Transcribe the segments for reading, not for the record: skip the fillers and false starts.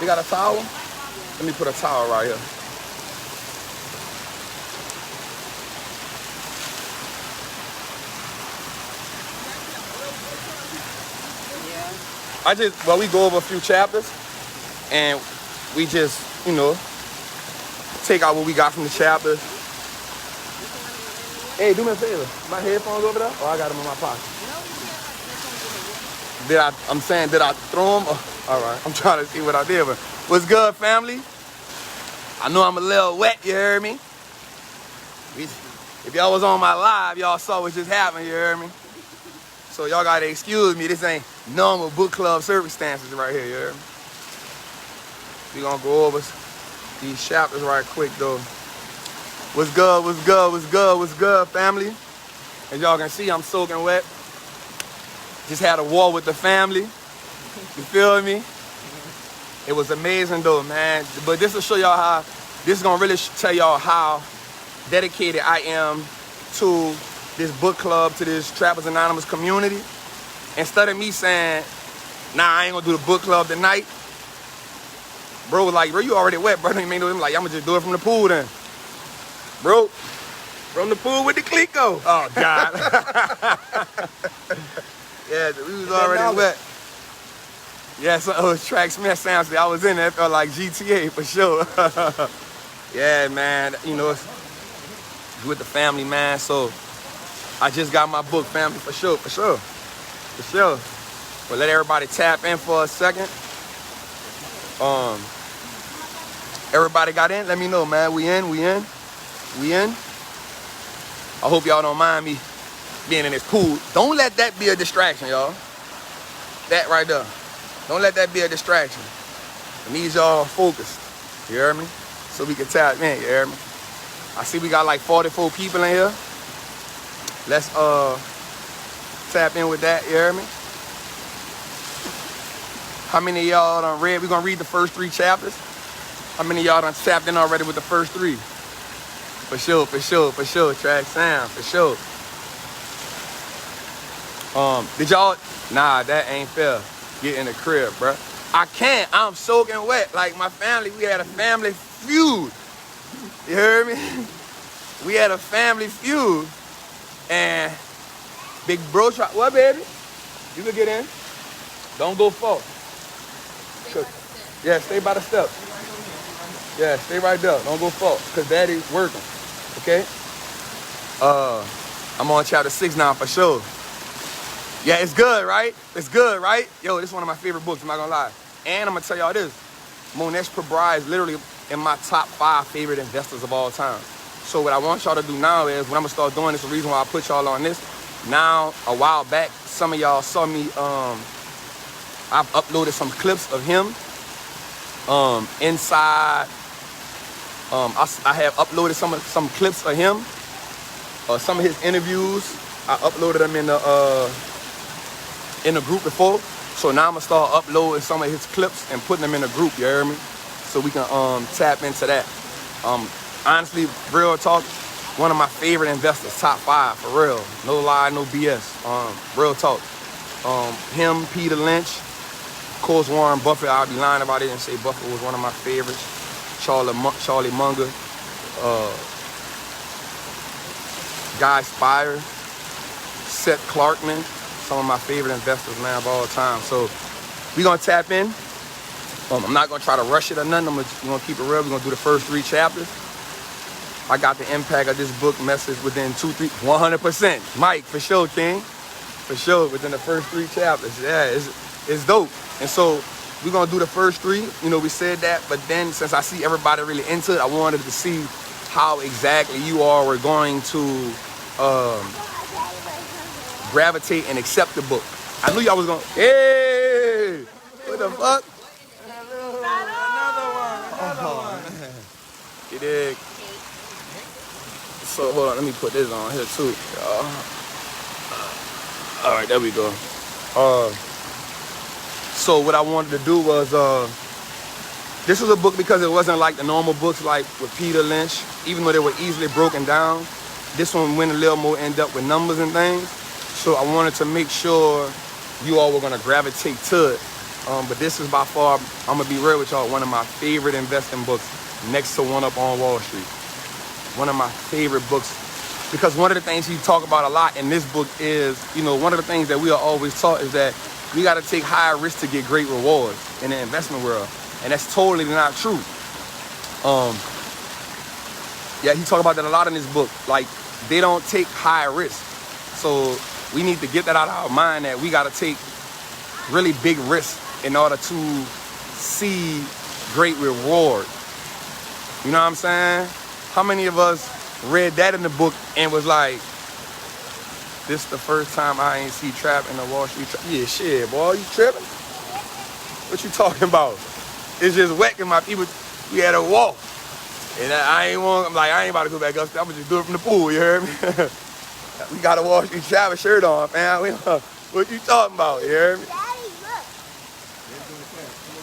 You got a towel? Let me put a towel right here. Well, we go over a few chapters, and we just, take out what we got from the chapters. Hey, do me a favor. My headphones over there? Oh, I got them in my pocket. Did I throw them? Oh, all right, I'm trying to see what I did. But what's good, family? I know I'm a little wet, you heard me? If y'all was on my live, y'all saw what just happened, you heard me? So y'all gotta excuse me. This ain't normal book club circumstances right here, you heard me? We gonna go over these chapters right quick, though. What's good, what's good, what's good, what's good, family? As y'all can see, I'm soaking wet. Just had a war with the family. You feel me? It was amazing, though, man. But this will show y'all how, this is gonna really tell y'all how dedicated I am to this book club, to this Trappers Anonymous community. Instead of me saying, nah, I ain't gonna do the book club tonight, bro was like, bro, you already wet, bro. I'm like, I'm gonna just do it from the pool then. Bro, from the pool with the Clico. Oh, God. Yeah, we was already wet. Yeah, so it was Track Smith sounds. I was in there, it felt like GTA for sure. Yeah, man, it's with the family, man, so I just got my book, family, for sure. But let everybody tap in for a second. Everybody got in? Let me know, man. We in? I hope y'all don't mind me being in this pool. Don't let that be a distraction, y'all. That right there. Don't let that be a distraction. I need y'all focused. You hear me? So we can tap in, you hear me? I see we got like 44 people in here. Let's tap in with that, you hear me? How many of y'all done read? We're gonna read the first 3 chapters. How many of y'all done tapped in already with the first 3? For sure, Track Sound, for sure. Did y'all, nah, that ain't fair. Get in the crib, bruh. I can't, I'm soaking wet. Like my family, we had a family feud. You heard me? We had a family feud. And Big Bro try, what, baby? You can get in. Don't go far. Yeah, stay by the step. Yeah, stay right there. Don't go far, because Daddy's working. Okay? I'm on chapter 6 now for sure. Yeah, it's good, right? It's good, right? Yo, this is one of my favorite books, I'm not gonna lie. And I'm gonna tell y'all this. Monesh Prabrai is literally in my top 5 favorite investors of all time. So what I want y'all to do now is, when I'm gonna start doing this, the reason why I put y'all on this, now, a while back, some of y'all saw me, I've uploaded some clips of him inside. I have uploaded some clips of him, some of his interviews. I uploaded them in the group before. So now I'm gonna start uploading some of his clips and putting them in a group, you hear me? So we can tap into that. Honestly, real talk, one of my favorite investors, top 5, for real. No lie, no BS. Real talk. Him, Peter Lynch, of course Warren Buffett. I'd be lying if I didn't say Buffett was one of my favorites. Charlie Munger, Guy Spire, Seth Clarkman, some of my favorite investors, man, of all time. So we're gonna tap in. I'm not gonna try to rush it or nothing. We're gonna keep it real. We're gonna do the first 3 chapters. I got the impact of this book message within 100%. Mike, for sure, King. For sure, within the first 3 chapters. Yeah, it's dope. And so we're gonna do the first 3. We said that, but then since I see everybody really into it, I wanted to see how exactly you all were going to gravitate and accept the book. I knew y'all was gonna, hey, what the fuck? Another one. You dig? So hold on, let me put this on here too. All right, there we go. So what I wanted to do was, this was a book because it wasn't like the normal books like with Peter Lynch, even though they were easily broken down. This one went a little more in-depth with numbers and things. So I wanted to make sure you all were gonna gravitate to it. But this is by far, I'm gonna be real with y'all, one of my favorite investing books, next to One Up on Wall Street. One of my favorite books, because one of the things he talk about a lot in this book is, one of the things that we are always taught is that we got to take higher risk to get great rewards in the investment world, and that's totally not true. Yeah, he talk about that a lot in this book. Like, they don't take high risk, so we need to get that out of our mind that we got to take really big risks in order to see great reward. You know what I'm saying? How many of us read that in the book and was like, this the first time I ain't see Trap in the Wall Street. Yeah, shit, boy, you tripping? What you talking about? It's just wet and my people, we had a walk. And I ain't about to go back upstairs. I'm gonna just do it from the pool, you heard me? We got a Wall Street Travis shirt on, man. What you talking about, you heard me?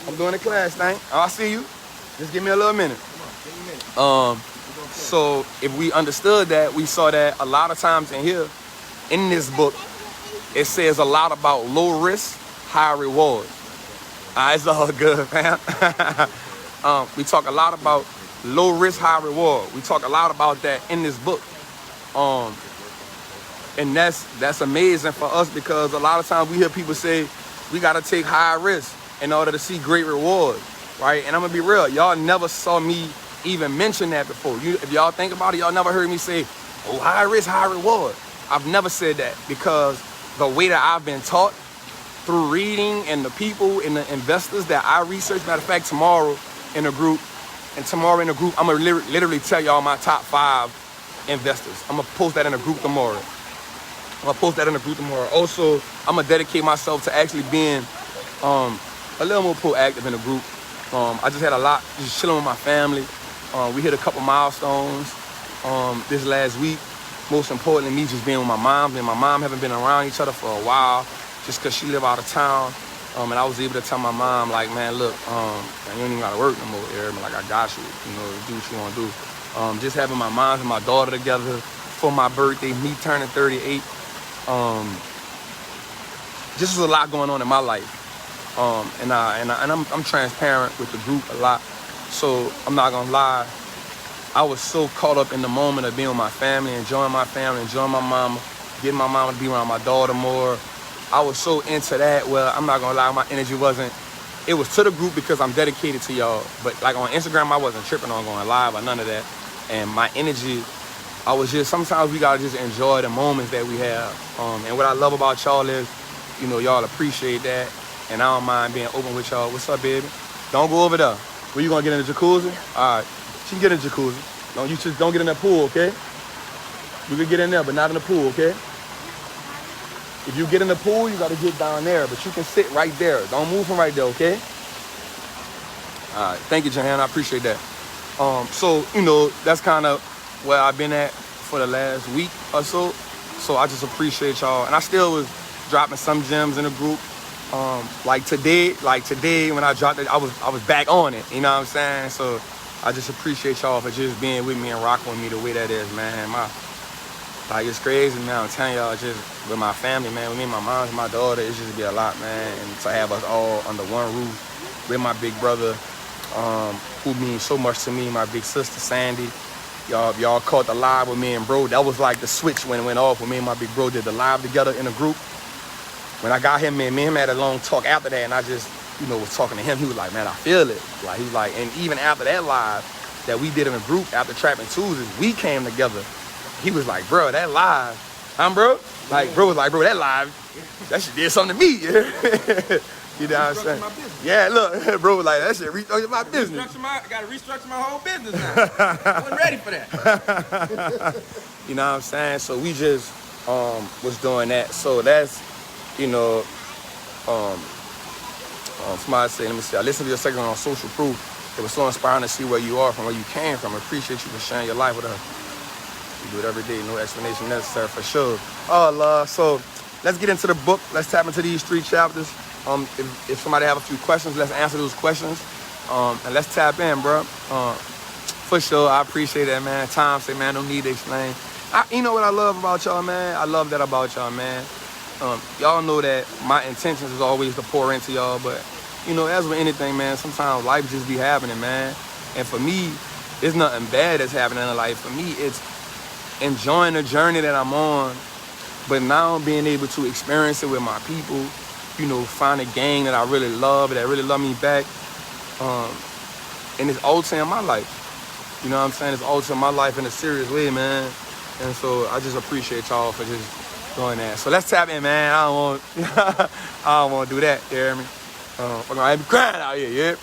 I'm doing the class thing. I see you. Just give me a little minute. So if we understood that, we saw that a lot of times in here, in this book, it says a lot about low risk, high reward. It's all good, fam. We talk a lot about low risk, high reward. We talk a lot about that in this book. And that's amazing for us, because a lot of times we hear people say we gotta take high risk in order to see great reward, right? And I'm gonna be real, y'all never saw me even mention that before. If y'all think about it, y'all never heard me say, oh, high risk, high reward. I've never said that, because the way that I've been taught through reading and the people and the investors that I research. Matter of fact, tomorrow in a group, I'm gonna literally tell y'all my top 5 investors. I'm gonna post that in a group tomorrow. Also, I'm gonna dedicate myself to actually being a little more proactive in the group. I just had a lot, just chilling with my family. We hit a couple milestones this last week. Most importantly, me just being with my mom. Me and my mom haven't been around each other for a while, just because she live out of town. And I was able to tell my mom, like, man, look, you don't even gotta work no more, Eric. Like, I got you, do what you wanna do. Just having my mom and my daughter together for my birthday, me turning 38. Just was a lot going on in my life. And I'm transparent with the group a lot. So I'm not gonna lie, I was so caught up in the moment of being with my family, enjoying my mama, getting my mama to be around my daughter more. I was so into that. Well, I'm not gonna lie, my energy wasn't. It was to the group because I'm dedicated to y'all. But like on Instagram, I wasn't tripping on going live or none of that. And my energy, I was just, sometimes we gotta just enjoy the moments that we have. And what I love about y'all is, y'all appreciate that. And I don't mind being open with y'all. What's up, baby? Don't go over there. Where you gonna get in the jacuzzi? All right, she can get in the jacuzzi. You just don't get in that pool, okay? You can get in there, but not in the pool, okay? If you get in the pool, you gotta get down there, but you can sit right there. Don't move from right there, okay? All right, thank you, Jahan, I appreciate that. So, that's kind of where I've been at for the last week or so. So I just appreciate y'all. And I still was dropping some gems in the group. Like today when I dropped it, I was back on it, you know what I'm saying? So I just appreciate y'all for just being with me and rocking with me the way that is, man. It's crazy, man. I'm telling y'all, just with my family, man, with me and my mom and my daughter, it's just be a lot, man. And to have us all under one roof with my big brother, who means so much to me, my big sister Sandy. Y'all caught the live with me and bro. That was like the switch when it went off when me and my big bro did the live together in a group. When I got him, me and him had a long talk after that, and I just, was talking to him. He was like, man, I feel it. Like, he was like, and even after that live that we did in a group after Trappin Tuesdays, we came together. He was like, bro, that live, bro? Like, bro was like, bro, that live, that shit did something to me. You know what I'm saying? Yeah, look, bro was like, that shit restructured my business. I got to restructure my whole business now. I wasn't ready for that. You know what I'm saying? So we just was doing that. So that's, somebody say, let me see, I listened to your segment on social proof. It was so inspiring to see where you are from, where you came from. I appreciate you for sharing your life with us. You do it every day, no explanation necessary for sure. Oh, love. So let's get into the book. Let's tap into these 3 chapters. If somebody have a few questions, let's answer those questions. And let's tap in, bro. For sure, I appreciate that, man. Tom say, man, don't need to explain. You know what I love about y'all, man? I love that about y'all, man. Y'all know that my intentions is always to pour into y'all, but you know, as with anything, man, sometimes life just be happening, man. And for me, it's nothing bad that's happening in life. For me, it's enjoying the journey that I'm on, but now being able to experience it with my people, you know, find a gang that I really love, that really love me back. And it's altering my life. You know what I'm saying? It's altering my life in a serious way, man. And so I just appreciate y'all for just doing that. So let's tap in, man. I don't want to do that, you hear me? I'm gonna be crying out here, yeah.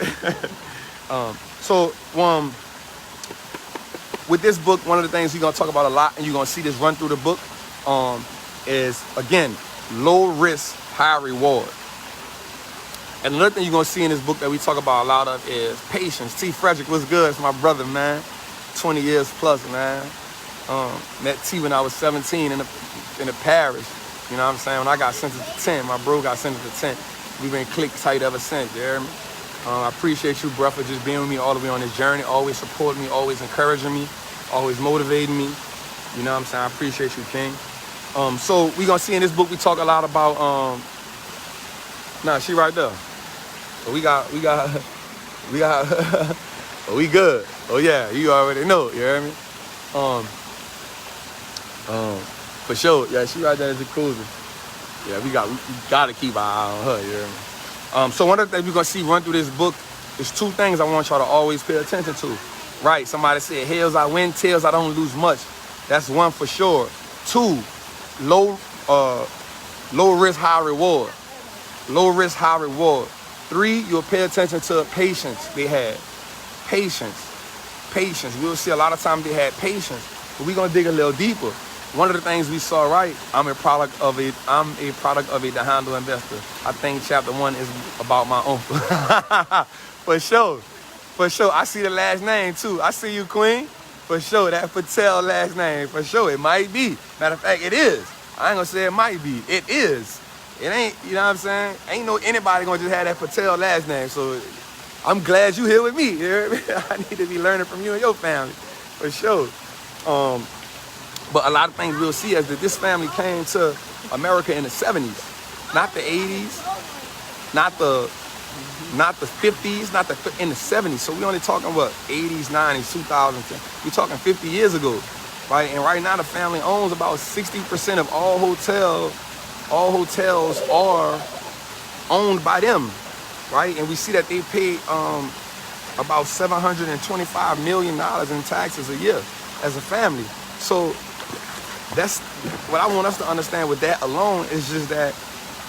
So with this book, one of the things we're gonna talk about a lot, and you're gonna see this run through the book, is again, low risk, high reward. And another thing you're gonna see in this book that we talk about a lot of is patience. T. Frederick, what's good? It's my brother, man. 20 years plus, man. Met T when I was 17 in the parish. You know what I'm saying? When I got sentenced to 10, my bro got sentenced to 10. We've been click tight ever since, you hear me? I appreciate you, bro, for just being with me all the way on this journey, always supporting me, always encouraging me, always motivating me. You know what I'm saying? I appreciate you, King. So we gonna see in this book, we talk a lot about, nah, she right there. So we got, oh, we good. Oh yeah, you already know, you hear me? For sure, yeah, she right there in the jacuzzi. Yeah, we gotta keep our eye on her, you hear me? So one of the things we're gonna see run through this book is two things I want y'all to always pay attention to. Right, somebody said, heads I win, tails I don't lose much. That's one for sure. Two, low risk, high reward. Low risk, high reward. Three, you'll pay attention to patience they had. Patience. We'll see a lot of times they had patience, but we're gonna dig a little deeper. One of the things we saw, right? I'm a product of a Dhandho investor. I think chapter 1 is about my uncle. For sure. I see the last name too. I see you, Queen. For sure, that Patel last name. For sure, it might be. Matter of fact, it is. I ain't gonna say it might be. It is. It ain't, you know what I'm saying? Ain't no anybody gonna just have that Patel last name. So I'm glad you here with me. You hear me? I need to be learning from you and your family. For sure. But a lot of things we'll see is that this family came to America in the 70s, not the 80s, not the 50s, in the 70s. So we only talking what, 80s, 90s, 2010. We're talking 50 years ago, right? And right now the family owns about 60% of all hotels. All hotels are owned by them, right? And we see that they pay about $725 million in taxes a year as a family. So that's what I want us to understand with that alone is just that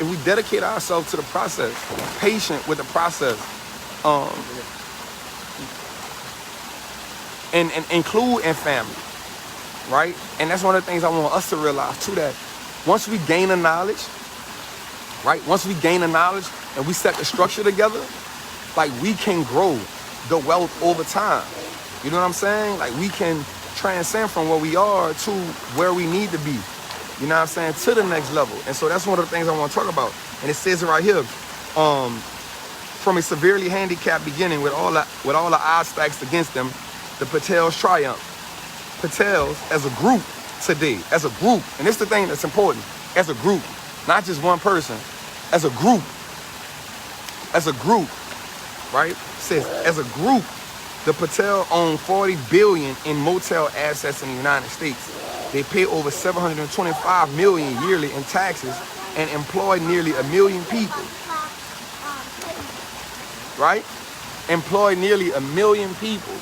if we dedicate ourselves to the process, patient with the process, and include in family, right? And that's one of the things I want us to realize too, that once we gain the knowledge, right? Once we gain the knowledge and we set the structure together, like we can grow the wealth over time. You know what I'm saying? Like we can transcend from where we are to where we need to be. You know what I'm saying? To the next level. And so that's one of the things I want to talk about. And it says it right here. From a severely handicapped beginning with all the odds stacked against them, the Patels triumph. Patels as a group today, as a group, and this is the thing that's important, as a group, not just one person, as a group, right? It says, as a group, the Patel own 40 billion in motel assets in the United States. They pay over 725 million yearly in taxes and employ nearly 1 million people. Right? Employ nearly 1 million people,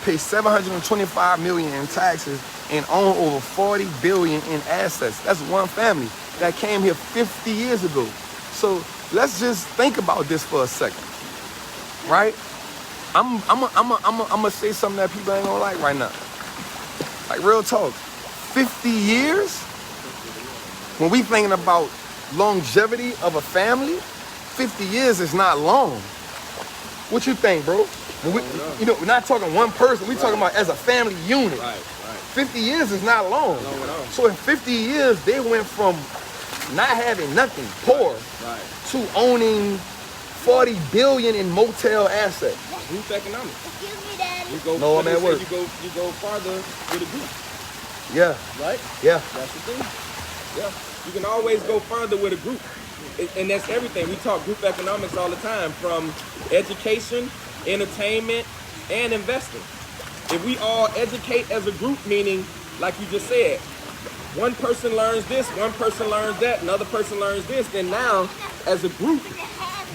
pay 725 million in taxes, and own over 40 billion in assets. That's one family that came here 50 years ago. So let's just think about this for a second, right? I'm gonna say something that people ain't gonna like right now. Like real talk, 50 years? When we thinking about longevity of a family, 50 years is not long. What you think, bro? You know, we're not talking one person, we're talking about as a family unit. Right. 50 years is not long. So in 50 years, they went from not having nothing, poor, to owning 40 billion in motel assets. Group economics. Excuse me, Daddy. No, I'm at work. You go farther with a group. Yeah. Right? Yeah. That's the thing. Yeah. You can always go further with a group. And that's everything. We talk group economics all the time, from education, entertainment, and investing. If we all educate as a group, meaning, like you just said, one person learns this, one person learns that, another person learns this, then now, as a group,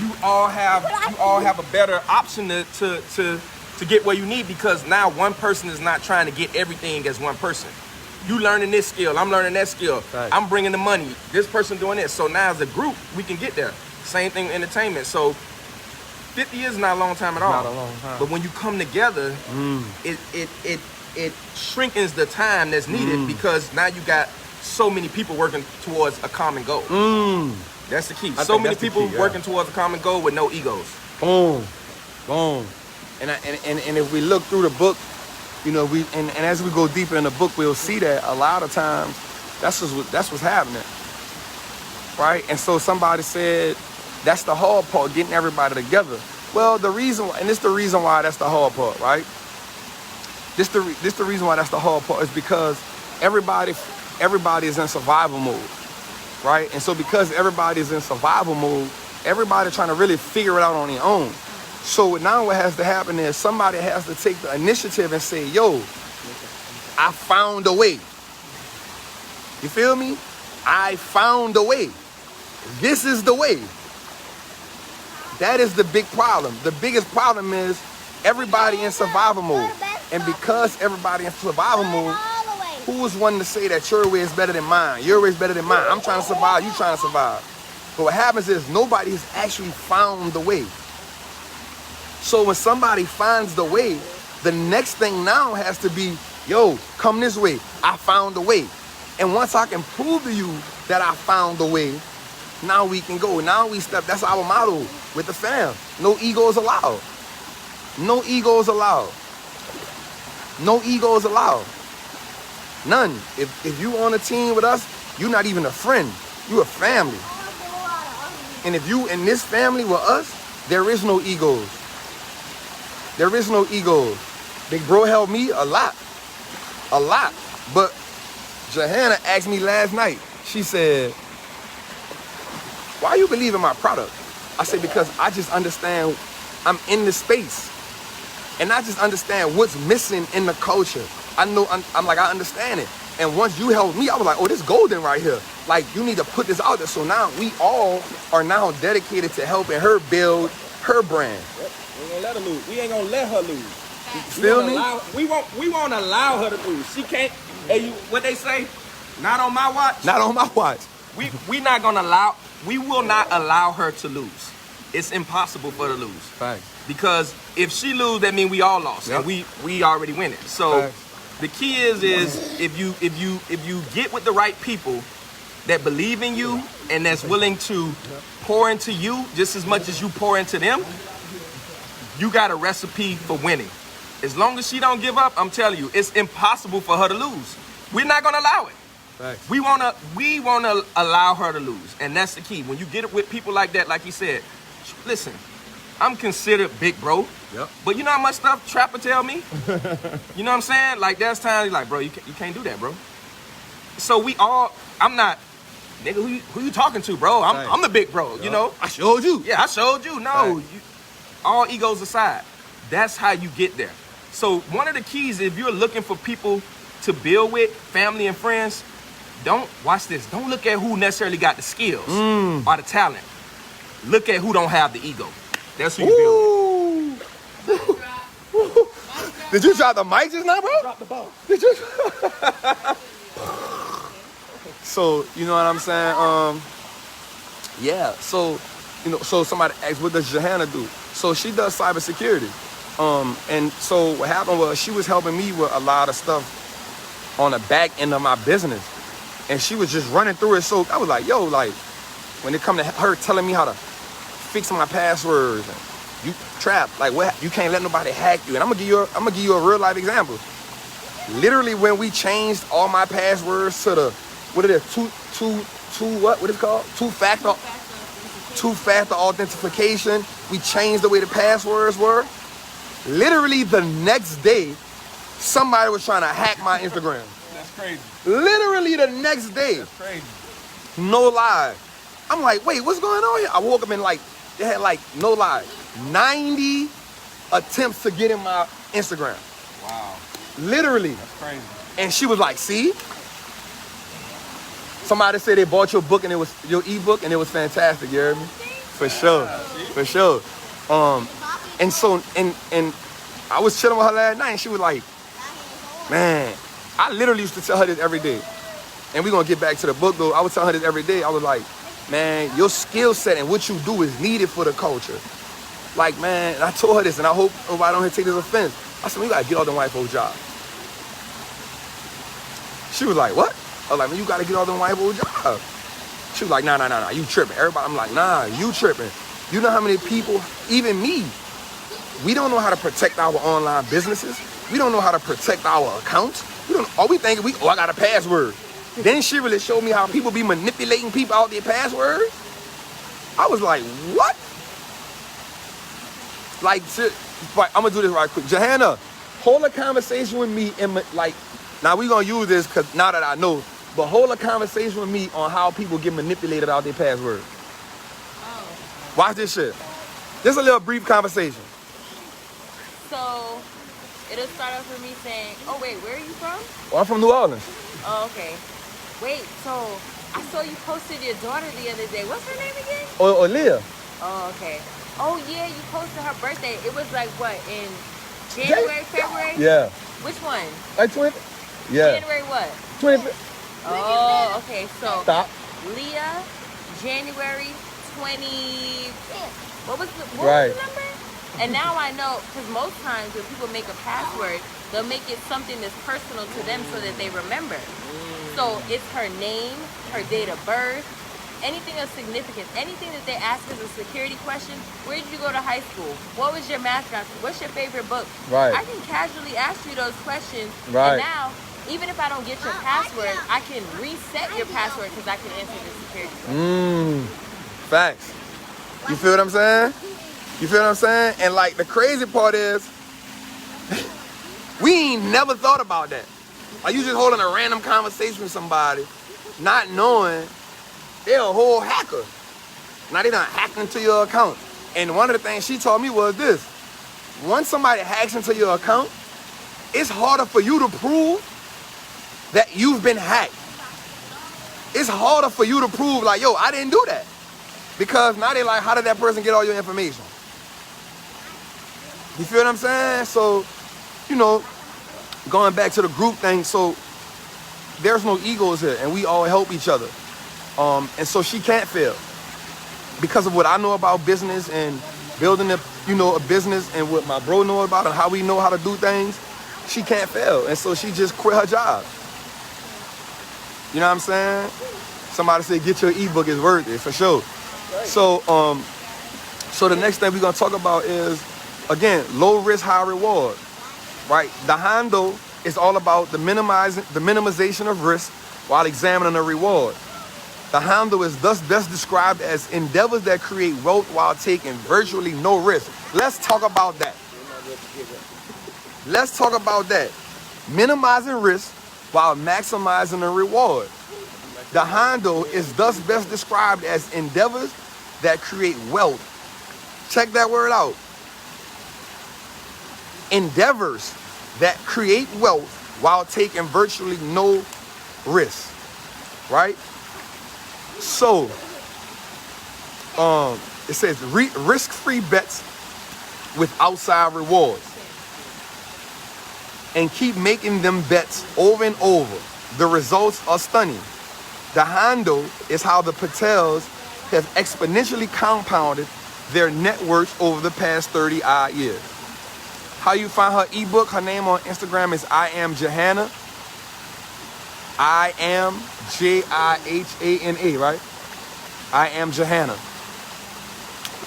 you all have a better option to get where you need, because now one person is not trying to get everything as one person. You learning this skill, I'm learning that skill. Right. I'm bringing the money, this person doing this. So now as a group, we can get there. Same thing with entertainment. So 50 years is not a long time at all. Not a long time. But when you come together, it shrinkens the time that's needed, because now you got so many people working towards a common goal. That's the key. So many people working towards a common goal with no egos. Boom, boom. And if we look through the book, you know, and as we go deeper in the book, we'll see that a lot of times that's what's happening, right? And so somebody said that's the hard part, getting everybody together. Well, the reason why that's the hard part, right? This the reason why that's the hard part is because everybody is in survival mode, right? And so because everybody is in survival mode, everybody trying to really figure it out on their own. So now what has to happen is somebody has to take the initiative and say, yo, I found a way. You feel me? I found a way. This is the way. That is the big problem. The biggest problem is everybody in survival mode. And because everybody in survival mode, who is one to say that your way is better than mine? Your way is better than mine. I'm trying to survive, you trying to survive. But what happens is nobody has actually found the way. So when somebody finds the way, the next thing now has to be, yo, come this way. I found the way. And once I can prove to you that I found the way, now we can go. Now we step. That's our motto with the fam. No egos allowed. No egos allowed. No egos allowed. None. If you on a team with us, you're not even a friend. You a family. And if you in this family with us, there is no egos. There is no ego. Big bro helped me a lot. A lot. But Johanna asked me last night, she said, why you believe in my product? I said, because I just understand I'm in the space. And I just understand what's missing in the culture. I know, I'm like, I understand it. And once you helped me, I was like, oh, this golden right here. Like, you need to put this out there. So now we all are now dedicated to helping her build her brand. Yep. We ain't gonna let her lose. We ain't gonna let her lose. Feel me? We won't allow her to lose. She can't. Hey, what they say? Not on my watch. Not on my watch. We not gonna allow. We will not allow her to lose. It's impossible for her to lose. Thanks. Because if she lose, that means we all lost, and we already winning. So the key is if you get with the right people that believe in you and that's willing to pour into you just as much as you pour into them, you got a recipe for winning. As long as she don't give up, I'm telling you, it's impossible for her to lose. We're not gonna allow it. Thanks. We wanna allow her to lose, and that's the key. When you get it with people like that, like he said, listen, I'm considered big bro. Yep. But you know how much stuff Trapper tell me? You know what I'm saying? Like, there's times he's like, bro, you can't do that, bro. So we all, I'm not, nigga, who you talking to, bro? I'm the big bro, you know? I showed you. Yeah, I showed you. No, all egos aside. That's how you get there. So one of the keys, if you're looking for people to build with, family and friends, don't look at who necessarily got the skills or the talent. Look at who don't have the ego. That's who you build with. Did you drop the mic just now, bro? Drop the ball. Did you? So, you know what I'm saying? Yeah, so, you know, so somebody asked, what does Johanna do? So she does cybersecurity. And so what happened was she was helping me with a lot of stuff on the back end of my business. And she was just running through it. So I was like, yo, like, when it come to her telling me how to fix my passwords and you trap, like, what, you can't let nobody hack you. And I'm gonna give you a real life example. Literally when we changed all my passwords to the, what it is, what is it called? Two-factor authentication. We changed the way the passwords were. Literally the next day, somebody was trying to hack my Instagram. That's crazy. Literally the next day. That's crazy. No lie. I'm like, wait, what's going on here? I woke up and like, they had like, no lie, 90 attempts to get in my Instagram. Wow. Literally. That's crazy. And she was like, see? Somebody said they bought your book and it was your ebook and it was fantastic, you heard me? For sure. For sure. And so and I was chilling with her last night and she was like, man, I literally used to tell her this every day. And we're gonna get back to the book though. I was telling her this every day. I was like, man, your skill set and what you do is needed for the culture. Like, man, and I told her this, and I hope nobody don't take this offense. I said, we gotta get all them white folks jobs. She was like, what? I was like, man, you gotta get all them white folks jobs. She was like, nah, you tripping. Everybody, I'm like, nah, you tripping. You know how many people, even me, we don't know how to protect our online businesses. We don't know how to protect our accounts. All we think is, I got a password. Then she really showed me how people be manipulating people out their passwords. I was like, what? Like, I'm gonna do this right quick. Johanna, hold a conversation with me now we gonna use this because now that I know, but hold a conversation with me on how people get manipulated out their passwords. Oh. Watch this shit. Just a little brief conversation. So, it'll start off with me saying, oh wait, where are you from? Well, I'm from New Orleans. Oh, okay. Wait, so I saw you posted your daughter the other day. What's her name again? Or Leah. Oh, okay. Oh yeah, you posted her birthday. It was like what, in January, February? Yeah. Which one? Like 20? Yeah. January what? 20. Oh, okay. So Stop. Leah, January 20. What was the number? And now I know, because most times when people make a password, they'll make it something that's personal to them so that they remember. So it's her name, her date of birth, anything of significance, anything that they ask as a security question. Where did you go to high school? What was your mascot? What's your favorite book? Right. I can casually ask you those questions. Right. And now, even if I don't get your password, I can reset your password because I can answer the security question. Facts. You feel what I'm saying? You feel what I'm saying? And like the crazy part is, we ain't never thought about that. Like you just holding a random conversation with somebody, not knowing they're a whole hacker. Now they done hacked into your account. And one of the things she told me was this: once somebody hacks into your account, it's harder for you to prove that you've been hacked. It's harder for you to prove like, yo, I didn't do that. Because now they like, how did that person get all your information? You feel what I'm saying? So, going back to the group thing, so there's no egos here and we all help each other. And so she can't fail. Because of what I know about business and building a business and what my bro know about and how we know how to do things, she can't fail. And so she just quit her job. You know what I'm saying? Somebody said, get your ebook, it's worth it, for sure. Right. So the next thing we're gonna talk about is, again, low risk, high reward, right? The Dhandho is all about the minimization of risk while examining the reward. The Dhandho is thus best described as endeavors that create wealth while taking virtually no risk. Let's talk about that. Let's talk about that. Minimizing risk while maximizing the reward. The Dhandho is thus best described as endeavors that create wealth. Check that word out. Endeavors that create wealth while taking virtually no risk, right? So, it says risk-free bets with outside rewards. And keep making them bets over and over. The results are stunning. The Dhandho is how the Patels have exponentially compounded their net worth over the past 30-odd years. How you find her ebook? Her name on Instagram is I am Johanna. I am Jihana, right? I am Johanna.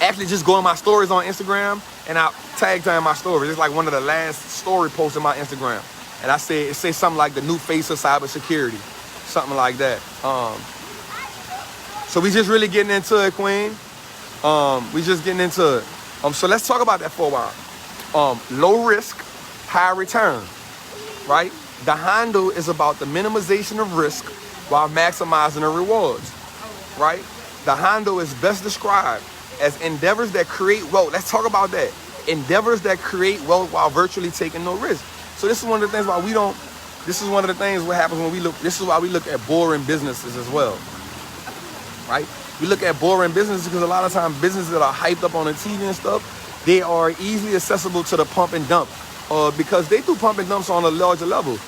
Actually, just go on my stories on Instagram and I'll tag time my stories. It's like one of the last story posts in my Instagram. And it says something like the new face of cybersecurity. Something like that. So we just really getting into it, Queen. We just getting into it. So let's talk about that for a while. Low risk, high return, right? The Dhandho is about the minimization of risk while maximizing the rewards, right? Dhandho is best described as endeavors that create wealth. Let's talk about that. Endeavors that create wealth while virtually taking no risk. So this is one of the things why we don't, this is one of the things what happens when we look, this is why we look at boring businesses as well, right? We look at boring businesses because a lot of times businesses that are hyped up on the TV and stuff, they are easily accessible to the pump and dump because they do pump and dumps on a larger level.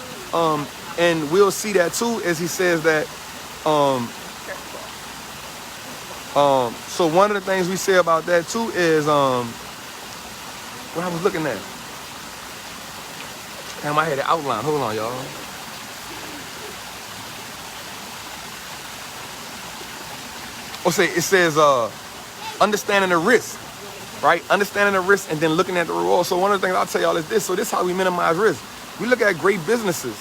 And we'll see that too as he says that, so one of the things we say about that too is, what I was looking at. Damn, I had it outlined. Hold on, y'all. It says understanding the risk, right? Understanding the risk and then looking at the reward. So one of the things I'll tell y'all is this. So this is how we minimize risk. We look at great businesses,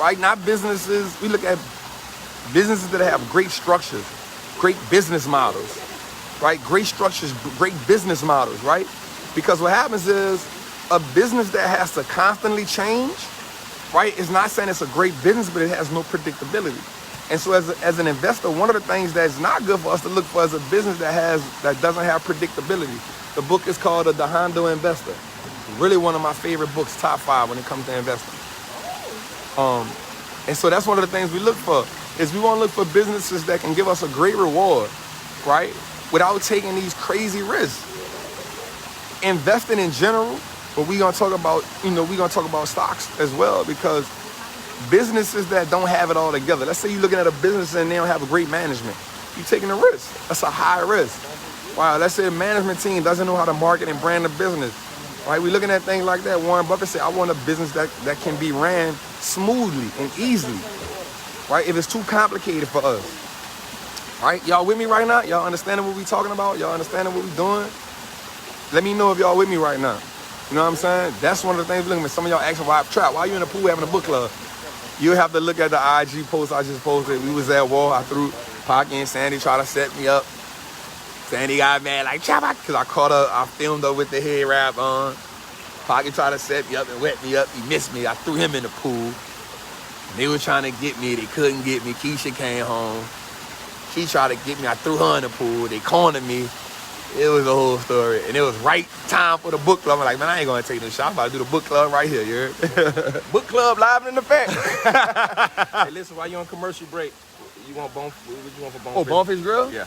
right? Not businesses. We look at businesses that have great structures, great business models, right? Great structures, great business models, right? Because what happens is a business that has to constantly change, right? It's not saying it's a great business, but it has no predictability. And so as an investor, one of the things that's not good for us to look for is a business that doesn't have predictability. The book is called The Dhandho Investor. Really one of my favorite books, top 5 when it comes to investing. And so that's one of the things we look for, is we want to look for businesses that can give us a great reward, right? Without taking these crazy risks. Investing in general, but we're going to talk about, we're going to talk about stocks as well, because businesses that don't have it all together. Let's say you're looking at a business and they don't have a great management. You're taking a risk. That's a high risk. Wow, let's say a management team doesn't know how to market and brand a business. Right? We're looking at things like that. Warren Buffett said, I want a business that can be ran smoothly and easily. Right? If it's too complicated for us. Right? Y'all with me right now? Y'all understanding what we talking about? Y'all understanding what we doing? Let me know if y'all with me right now. You know what I'm saying? That's one of the things we're looking at. Some of y'all asking, why you in the pool having a book club? You have to look at the IG post I just posted. We was at Wall. I threw Pocky and Sandy try to set me up. Sandy got mad like, Chopper, because I filmed her with the head wrap on. Pocky tried to set me up and wet me up. He missed me. I threw him in the pool. They were trying to get me. They couldn't get me. Keisha came home. She tried to get me. I threw her in the pool. They cornered me. It was a whole story. And it was right time for the book club. I'm like, man, I ain't going to take no shot. I'm about to do the book club right here, you heard? Book club live in effect. Hey, listen, while you're on commercial break, you want what you want for bonefish? Oh, bonefish grill? Yeah.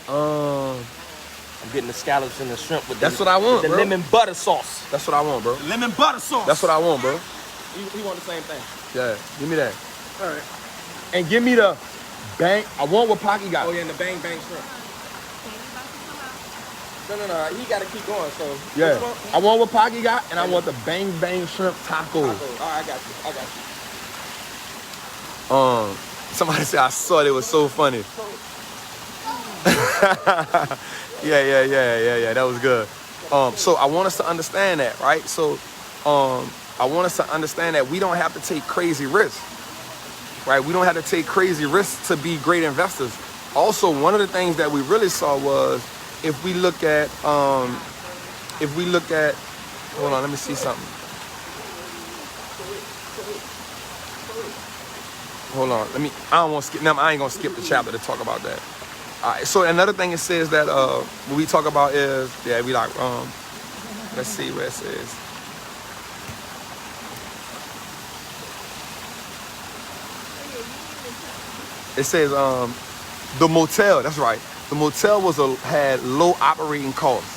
I'm getting the scallops and the shrimp with what I want, the bro. lemon butter sauce. That's what I want, bro. Lemon butter sauce. That's what I want, bro. He want the same thing. Yeah, give me that. All right. And give me the bang. I want what Pocky got. Oh, yeah, and the bang bang shrimp. No. He got to keep going, so. Yeah. I want what Pocky got, and I want the bang bang shrimp tacos. All right, I got you. Somebody said I saw it. It was so funny. Yeah. That was good. So I want us to understand that, right? So, I want us to understand that we don't have to take crazy risks, right? We don't have to take crazy risks to be great investors. Also, one of the things that we really saw was if we look at, hold on, let me see something. Hold on, I ain't gonna skip the chapter to talk about that. All right, so another thing it says that what we talk about is, let's see where it says. It says the motel, that's right. The motel had low operating costs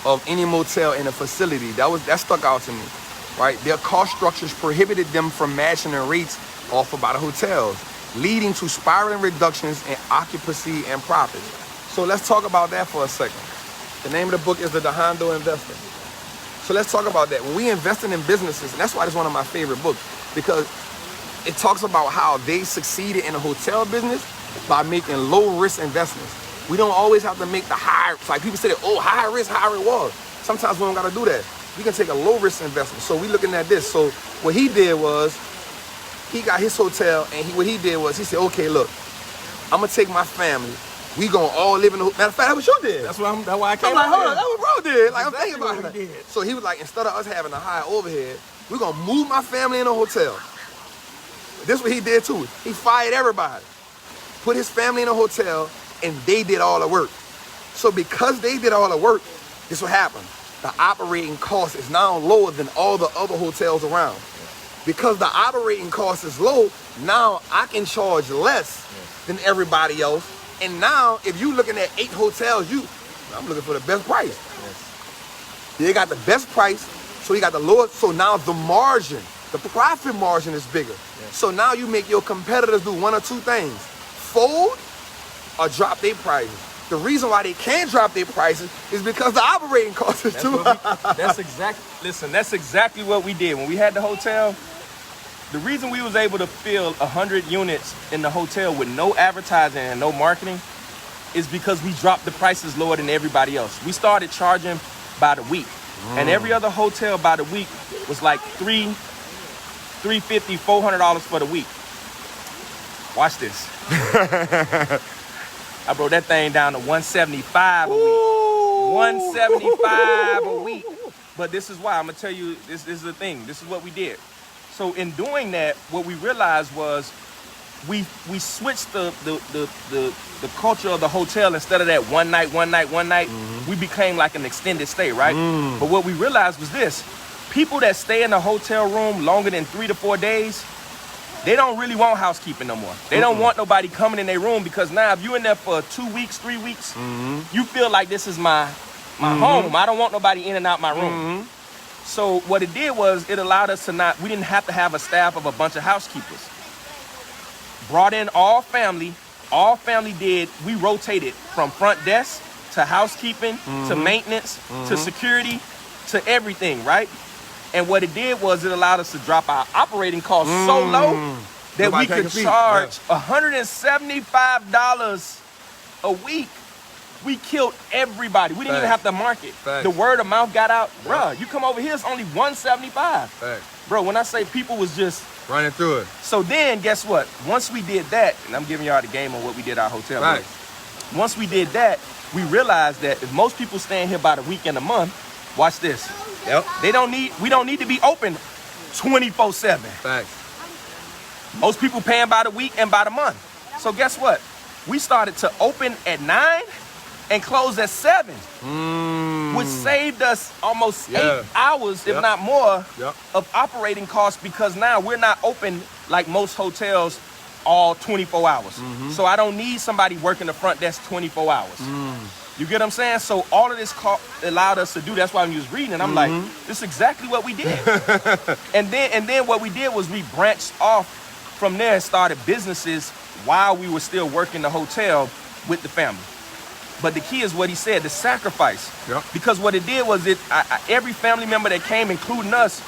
of any motel in a facility. That stuck out to me, right? Their cost structures prohibited them from matching the rates offered by the hotels, leading to spiraling reductions in occupancy and profits. So let's talk about that for a second. The name of the book is The Dhandho Investor. So let's talk about that. When we invested in businesses, and that's why it's one of my favorite books, because it talks about how they succeeded in the hotel business by making low-risk investments. We don't always have to make the high, like people say, oh, high risk, high reward. Sometimes we don't got to do that. We can take a low-risk investment. So we're looking at this. So what he did was, he got his hotel, and what he did was, he said, okay, look, I'm going to take my family. We going to all live in the hotel. Matter of fact, that's what you did. That's why I came I'm like, out hold on, that's what bro did. Like, exactly I'm thinking about it. So he was like, instead of us having a high overhead, we're going to move my family in a hotel. This is what he did too. He fired everybody. put his family in a hotel, and they did all the work. So because they did all the work, this what happened. The operating cost is now lower than all the other hotels around. Because the operating cost is low, now I can charge less than everybody else. And now, if you looking at 8 hotels, I'm looking for the best price. They got the best price, so you got the lowest. So now the margin, the profit margin is bigger. So now you make your competitors do one or two things: fold or drop their prices. The reason why they can't drop their prices is because the operating cost is too high. That's exactly what we did when we had the hotel. The reason we was able to fill 100 units in the hotel with no advertising and no marketing is because we dropped the prices lower than everybody else. We started charging by the week, and every other hotel by the week was like $350, $400 for the week. Watch this. I broke that thing down to $175 a week. $175 a week. But this is why I'm gonna tell you. This is the thing. This is what we did. So in doing that, what we realized was we switched the culture of the hotel. Instead of that one night, we became like an extended stay, right? But what we realized was this: people that stay in the hotel room longer than 3 to 4 days, they don't really want housekeeping no more. They don't want nobody coming in their room, because now if you're in there for 2 weeks, 3 weeks, you feel like this is my home. I don't want nobody in and out my room. So what it did was it allowed us to we didn't have to have a staff of a bunch of housekeepers. Brought in all family we rotated from front desk to housekeeping to maintenance to security to everything, right? And what it did was it allowed us to drop our operating costs so low that we could charge $175 a week. We killed everybody. We didn't even have to market. The word of mouth got out. Bruh, you come over here, it's only $175. Bro, when I say people was just running through it. So then, guess what? Once we did that, and I'm giving y'all the game on what we did at our hotel. Once we did that, we realized that if most people staying here by the week and a month, watch this. We don't need to be open 24/7. Most people paying by the week and by the month. So guess what? We started to open at 9 and close at 7, which saved us almost 8 hours, if not more, of operating costs, because now we're not open like most hotels all 24 hours. So I don't need somebody working the front desk 24 hours. You get what I'm saying? So all of this allowed us to do. That's why when you was reading, and I'm like, this is exactly what we did. and then what we did was we branched off from there and started businesses while we were still working the hotel with the family. But the key is what he said, the sacrifice. Because what it did was every family member that came, including us,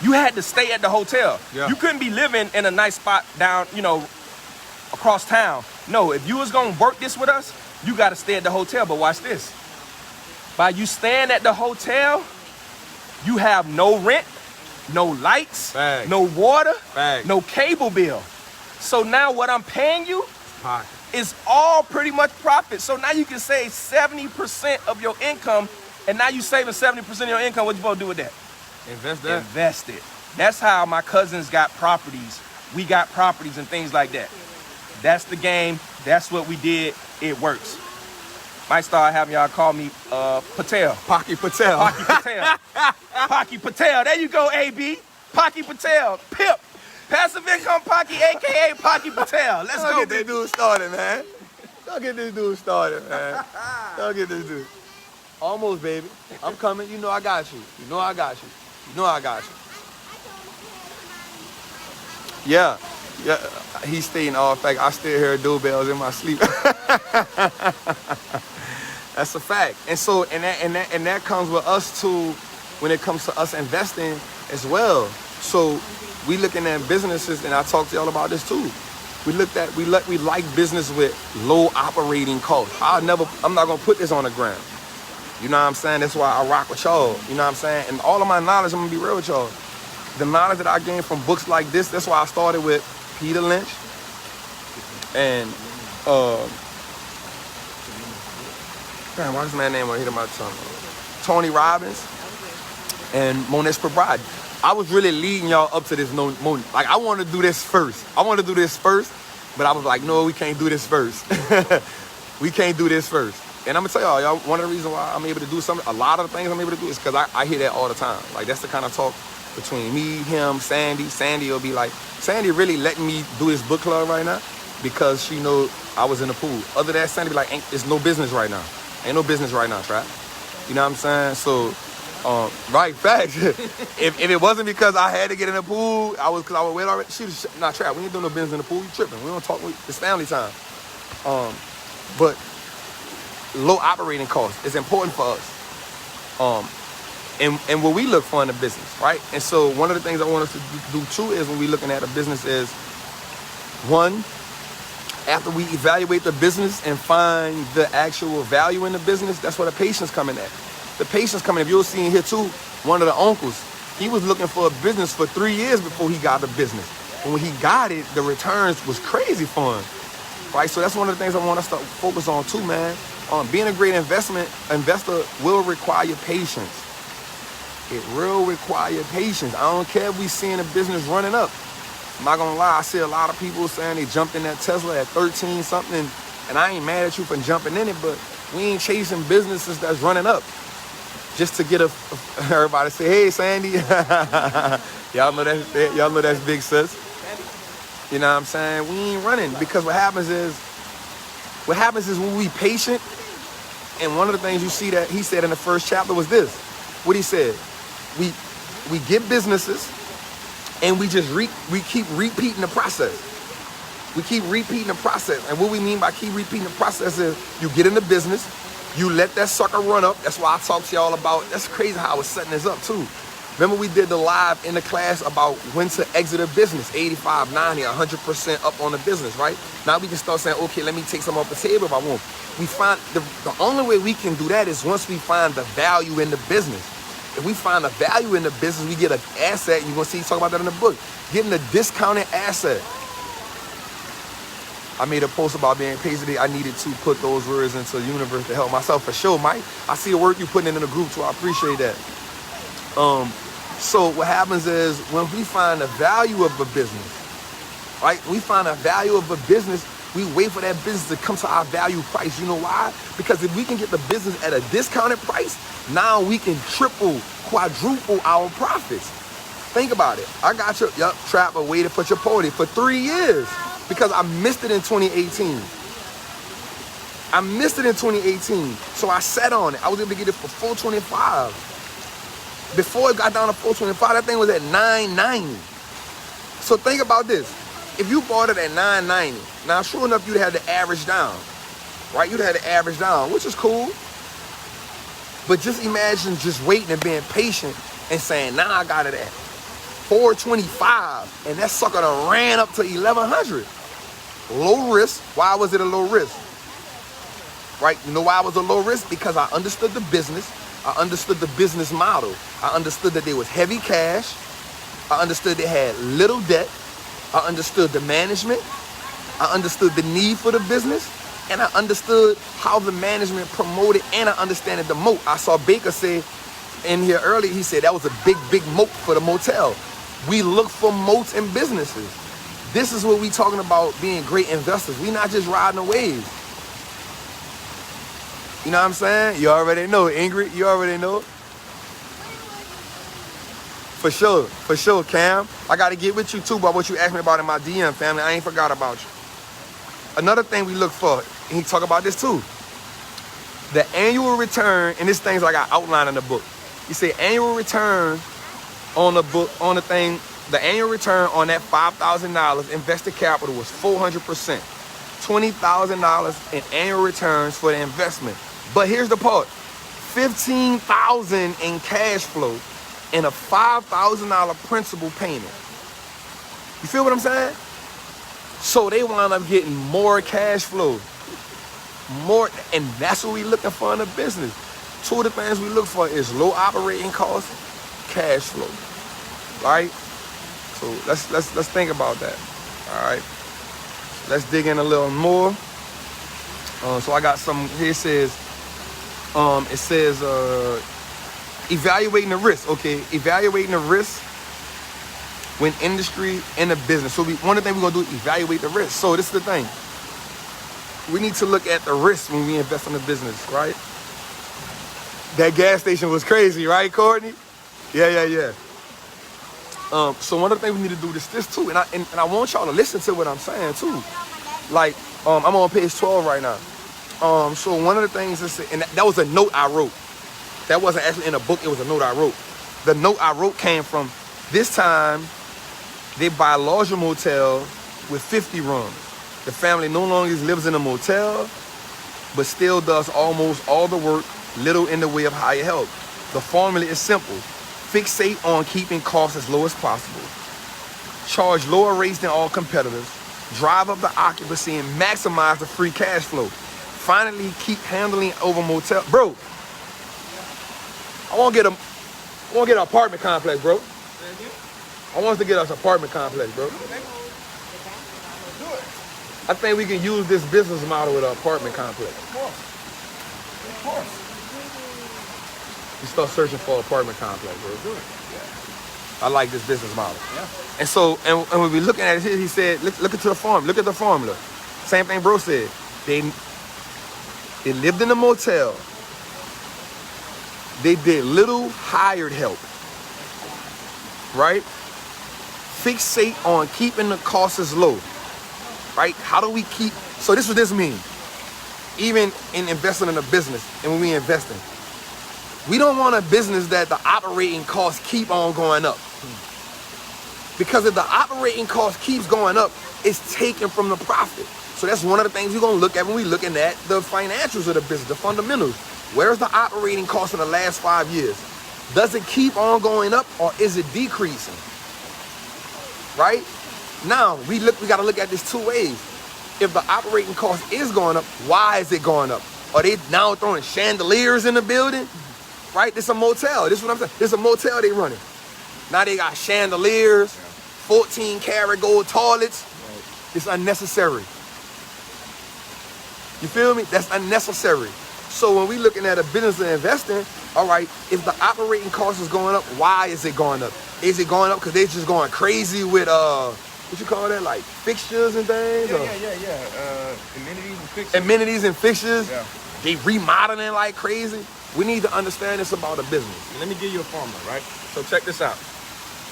you had to stay at the hotel. You couldn't be living in a nice spot down, across town. No, if you was gonna work this with us, you gotta stay at the hotel. But watch this. By you staying at the hotel, you have no rent, no lights, no water, no cable bill. So now what I'm paying you is all pretty much profit. So now you can save 70% of your income, and now you saving 70% of your income. What you supposed to do with that? Invest that. Invest it. That's how my cousins got properties. We got properties and things like that. That's the game. That's what we did. It works. Might start having y'all call me Patel. Paki Patel. Paki Patel. Paki Patel. There you go, AB. Paki Patel. Pip. Passive income Paki, a.k.a. Paki Patel. Let's go, get this dude started, man. Don't get this dude started, man. Don't get this dude. Almost, baby. I'm coming. You know I got you. You know I got you. You know I got you. Yeah. He's stating all fact. I still hear doorbells in my sleep. That's a fact. And so, and that comes with us too, when it comes to us investing as well. So we looking at businesses, and I talked to y'all about this too. We like business with low operating costs. I'm not gonna put this on the ground. You know what I'm saying? That's why I rock with y'all. You know what I'm saying? And all of my knowledge, I'm gonna be real with y'all. The knowledge that I gained from books like this, that's why I started with Peter Lynch and what's my name on here? My tongue. Tony Robbins and Monish Prabhat. I was really leading y'all up to this moment. Like, I want to do this first. But I was like, no, we can't do this first. We can't do this first. And I'm gonna tell y'all, one of the reasons why I'm able to do something, a lot of the things I'm able to do is because I hear that all the time. Like, that's the kind of talk between me, him, Sandy. Sandy will be like, Sandy really letting me do this book club right now because she know I was in the pool. Other than that, Sandy be like, it's no business right now. Ain't no business right now, Trap. You know what I'm saying? So, right, facts. if it wasn't because I had to get in the pool, because I was wet already, she was not Trap. We ain't doing no business in the pool. You tripping. We don't talk. It's family time. But low operating costs is important for us. And what we look for in a business, right? And so one of the things I want us to do too is when we're looking at a business is, one, after we evaluate the business and find the actual value in the business, that's where the patience coming at. The patience coming, if you'll see in here too, one of the uncles, he was looking for a business for 3 years before he got the business. And when he got it, the returns was crazy for him, right? So that's one of the things I want us to focus on too, man. Being a great investor will require patience. It will require patience. I don't care if we seeing a business running up. I'm not gonna lie, I see a lot of people saying they jumped in that Tesla at 13 something, and I ain't mad at you for jumping in it, but we ain't chasing businesses that's running up just to get everybody say, hey, Sandy. y'all know that's big sis. You know what I'm saying? We ain't running, because what happens is when we patient, and one of the things you see that he said in the first chapter was this. What he said, we get businesses and we keep repeating the process. We keep repeating the process. And what we mean by keep repeating the process is you get in the business, you let that sucker run up. That's why I talk to y'all about, that's crazy how I was setting this up too. Remember we did the live in the class about when to exit a business, 85, 90, 100% up on the business, right? Now we can start saying, okay, let me take some off the table if I want. We find the only way we can do that is once we find the value in the business. If we find the value in the business, we get an asset. You're going to see, talk about that in the book. Getting a discounted asset. I made a post about being patient. I needed to put those words into the universe to help myself for sure, Mike. I see the work you're putting in the group, so I appreciate that. So what happens is when we find the value of a business, right? We find the value of a business, we wait for that business to come to our value price. You know why? Because if we can get the business at a discounted price, now we can triple, quadruple our profits. Think about it. I got your Trapper waited for your party for 3 years because I missed it in 2018. I missed it in 2018. So I sat on it. I was able to get it for $425. Before it got down to $425, that thing was at $990. So think about this. If you bought it at $990, now sure enough, you'd have the average down, right? You'd have the average down, which is cool. But just imagine just waiting and being patient and saying, now I got it at $425, and that sucker done ran up to $1,100. Low risk. Why was it a low risk? Right? You know why it was a low risk? Because I understood the business. I understood the business model. I understood that there was heavy cash. I understood they had little debt. I understood the management. I understood the need for the business. And I understood how the management promoted, and I understood the moat. I saw Baker say in here earlier, he said that was a big, big moat for the motel. We look for moats in businesses. This is what we talking about being great investors. We not just riding the wave. You know what I'm saying? You already know, Ingrid. You already know. For sure, Cam. I got to get with you too about what you asked me about in my DM, family. I ain't forgot about you. Another thing we look for, and he talk about this too, the annual return, and this thing's like I outlined in the book. He said annual return on the book, on the thing, the annual return on that $5,000 invested capital was 400%. $20,000 in annual returns for the investment. But here's the part, $15,000 in cash flow and a $5,000 principal payment. You feel what I'm saying? So they wind up getting more cash flow. More, and that's what we looking for in a business. Two of the things we look for is low operating costs, cash flow. Right? So let's think about that. All right. Let's dig in a little more. So I got some here. It says evaluating the risk. Okay, evaluating the risk. when industry and the business. So one of the things we're gonna do is evaluate the risk. So this is the thing. We need to look at the risk when we invest in the business, right? That gas station was crazy, right, Courtney? Yeah. So one of the things we need to do is this too, and I want y'all to listen to what I'm saying too. Like, I'm on page 12 right now. So one of the things is, and that was a note I wrote. That wasn't actually in a book, it was a note I wrote. The note I wrote came from, this time, they buy a larger motel with 50 rooms. The family no longer lives in a motel, but still does almost all the work, little in the way of higher help. The formula is simple. Fixate on keeping costs as low as possible. Charge lower rates than all competitors. Drive up the occupancy and maximize the free cash flow. Finally, keep handling over motel. Bro, I want to get an apartment complex, bro. I want us to get us an apartment complex, bro. I think we can use this business model with an apartment complex. Of course. You start searching for an apartment complex, bro. Do it. Yeah. I like this business model. Yeah. And so, and when we looking at it, he said, look into the formula. Look at the formula. Same thing bro said. They lived in a motel. They did little hired help. Right? Fixate on keeping the costs low. Right? How do we keep, so this is what this means. Even in investing in a business and when we investing, we don't want a business that the operating costs keep on going up. Because if the operating cost keeps going up, it's taken from the profit. So that's one of the things we're gonna look at when we're looking at the financials of the business, the fundamentals. Where's the operating cost in the last 5 years? Does it keep on going up or is it decreasing? Right? Now, we gotta look at this two ways. If the operating cost is going up, why is it going up? Are they now throwing chandeliers in the building? Right? This is a motel. This is what I'm saying. This is a motel they running. Now they got chandeliers, 14 karat gold toilets. It's unnecessary. You feel me? That's unnecessary. So when we looking at a business and investing, all right, if the operating cost is going up, why is it going up? Is it going up because they're just going crazy with, what you call that, like fixtures and things? Yeah. Amenities and fixtures. Amenities and fixtures. Yeah. They remodeling like crazy. We need to understand this about a business. Let me give you a formula, right? So check this out.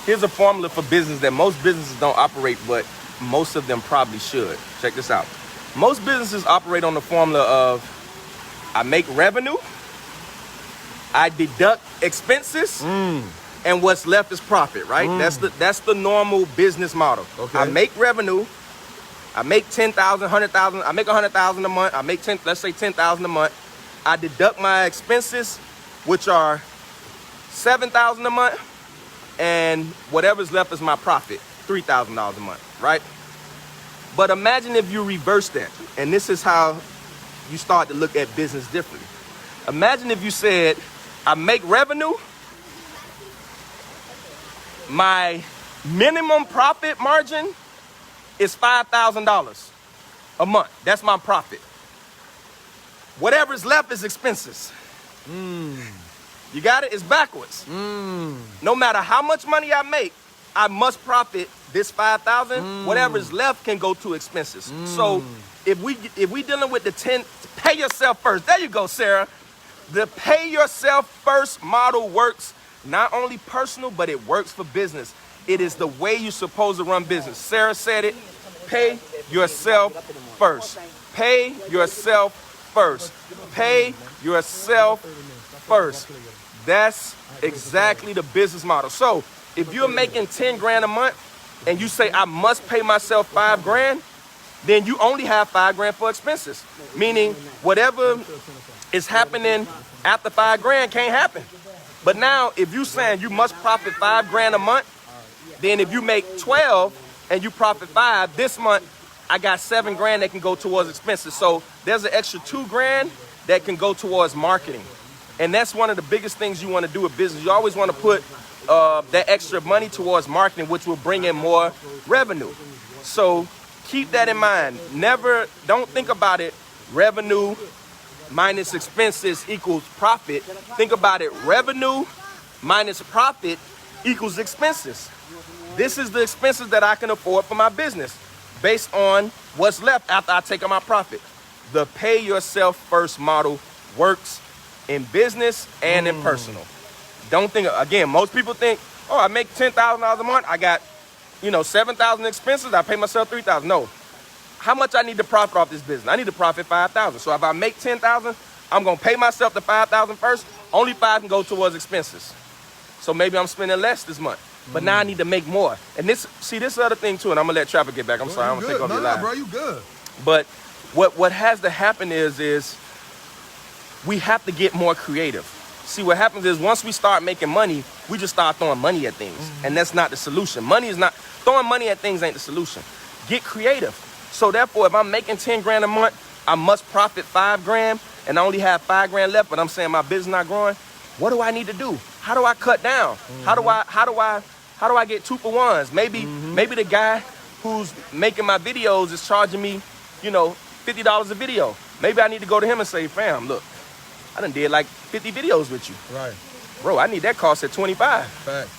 Here's a formula for business that most businesses don't operate, but most of them probably should. Check this out. Most businesses operate on the formula of, I make revenue, I deduct expenses, and what's left is profit, right? That's the normal business model. Okay. I make revenue, I make 10,000, 100,000, I make 100,000 a month, I make let's say 10,000 a month. I deduct my expenses, which are 7,000 a month, and whatever's left is my profit, $3,000 a month, right? But imagine if you reverse that, and this is how you start to look at business differently. Imagine if you said, I make revenue, my minimum profit margin is $5,000 a month. That's my profit. Whatever's left is expenses. You got it? It's backwards. No matter how much money I make, I must profit this 5,000. Whatever's left can go to expenses. So if we dealing with the 10, pay yourself first. There you go, Sarah. The pay yourself first model works not only personal, but it works for business. It is the way you're supposed to run business. Sarah said it. Pay yourself first. Pay yourself first. Pay yourself first. That's exactly the business model. So if you're making 10 grand a month and you say, I must pay myself 5 grand, then you only have 5 grand for expenses. Meaning whatever is happening after 5 grand can't happen. But now if you saying you must profit 5 grand a month, then if you make 12 and you profit 5 this month, I got 7 grand that can go towards expenses. So there's an extra 2 grand that can go towards marketing. And that's one of the biggest things you want to do with business. You always want to put that extra money towards marketing, which will bring in more revenue. So keep that in mind. Don't think about it, revenue minus expenses equals profit. Think about it, revenue minus profit equals expenses. This is the expenses that I can afford for my business based on what's left after I take out my profit. The pay yourself first model works in business and in personal. Don't think, again, most people think, oh, I make $10,000 a month. I got, you know, $7,000 expenses. I pay myself $3,000. No. How much I need to profit off this business? I need to profit $5,000. So if I make $10,000, I'm going to pay myself the $5,000 first. Only $5,000 can go towards expenses. So maybe I'm spending less this month. But now I need to make more. And this other thing too, and I'm going to let Trappin get back. I'm sorry, I'm going to take over your live. Bro, you good. But what has to happen is we have to get more creative. See, what happens is once we start making money, we just start throwing money at things. And that's not the solution. Throwing money at things ain't the solution. Get creative. So therefore, if I'm making 10 grand a month, I must profit 5 grand and I only have 5 grand left, but I'm saying my business not growing. What do I need to do? How do I cut down? How do I get 2 for 1s? Maybe the guy who's making my videos is charging me, you know, $50 a video. Maybe I need to go to him and say, fam, look, I done did like 50 videos with you. Right. Bro, I need that cost at 25. Fact.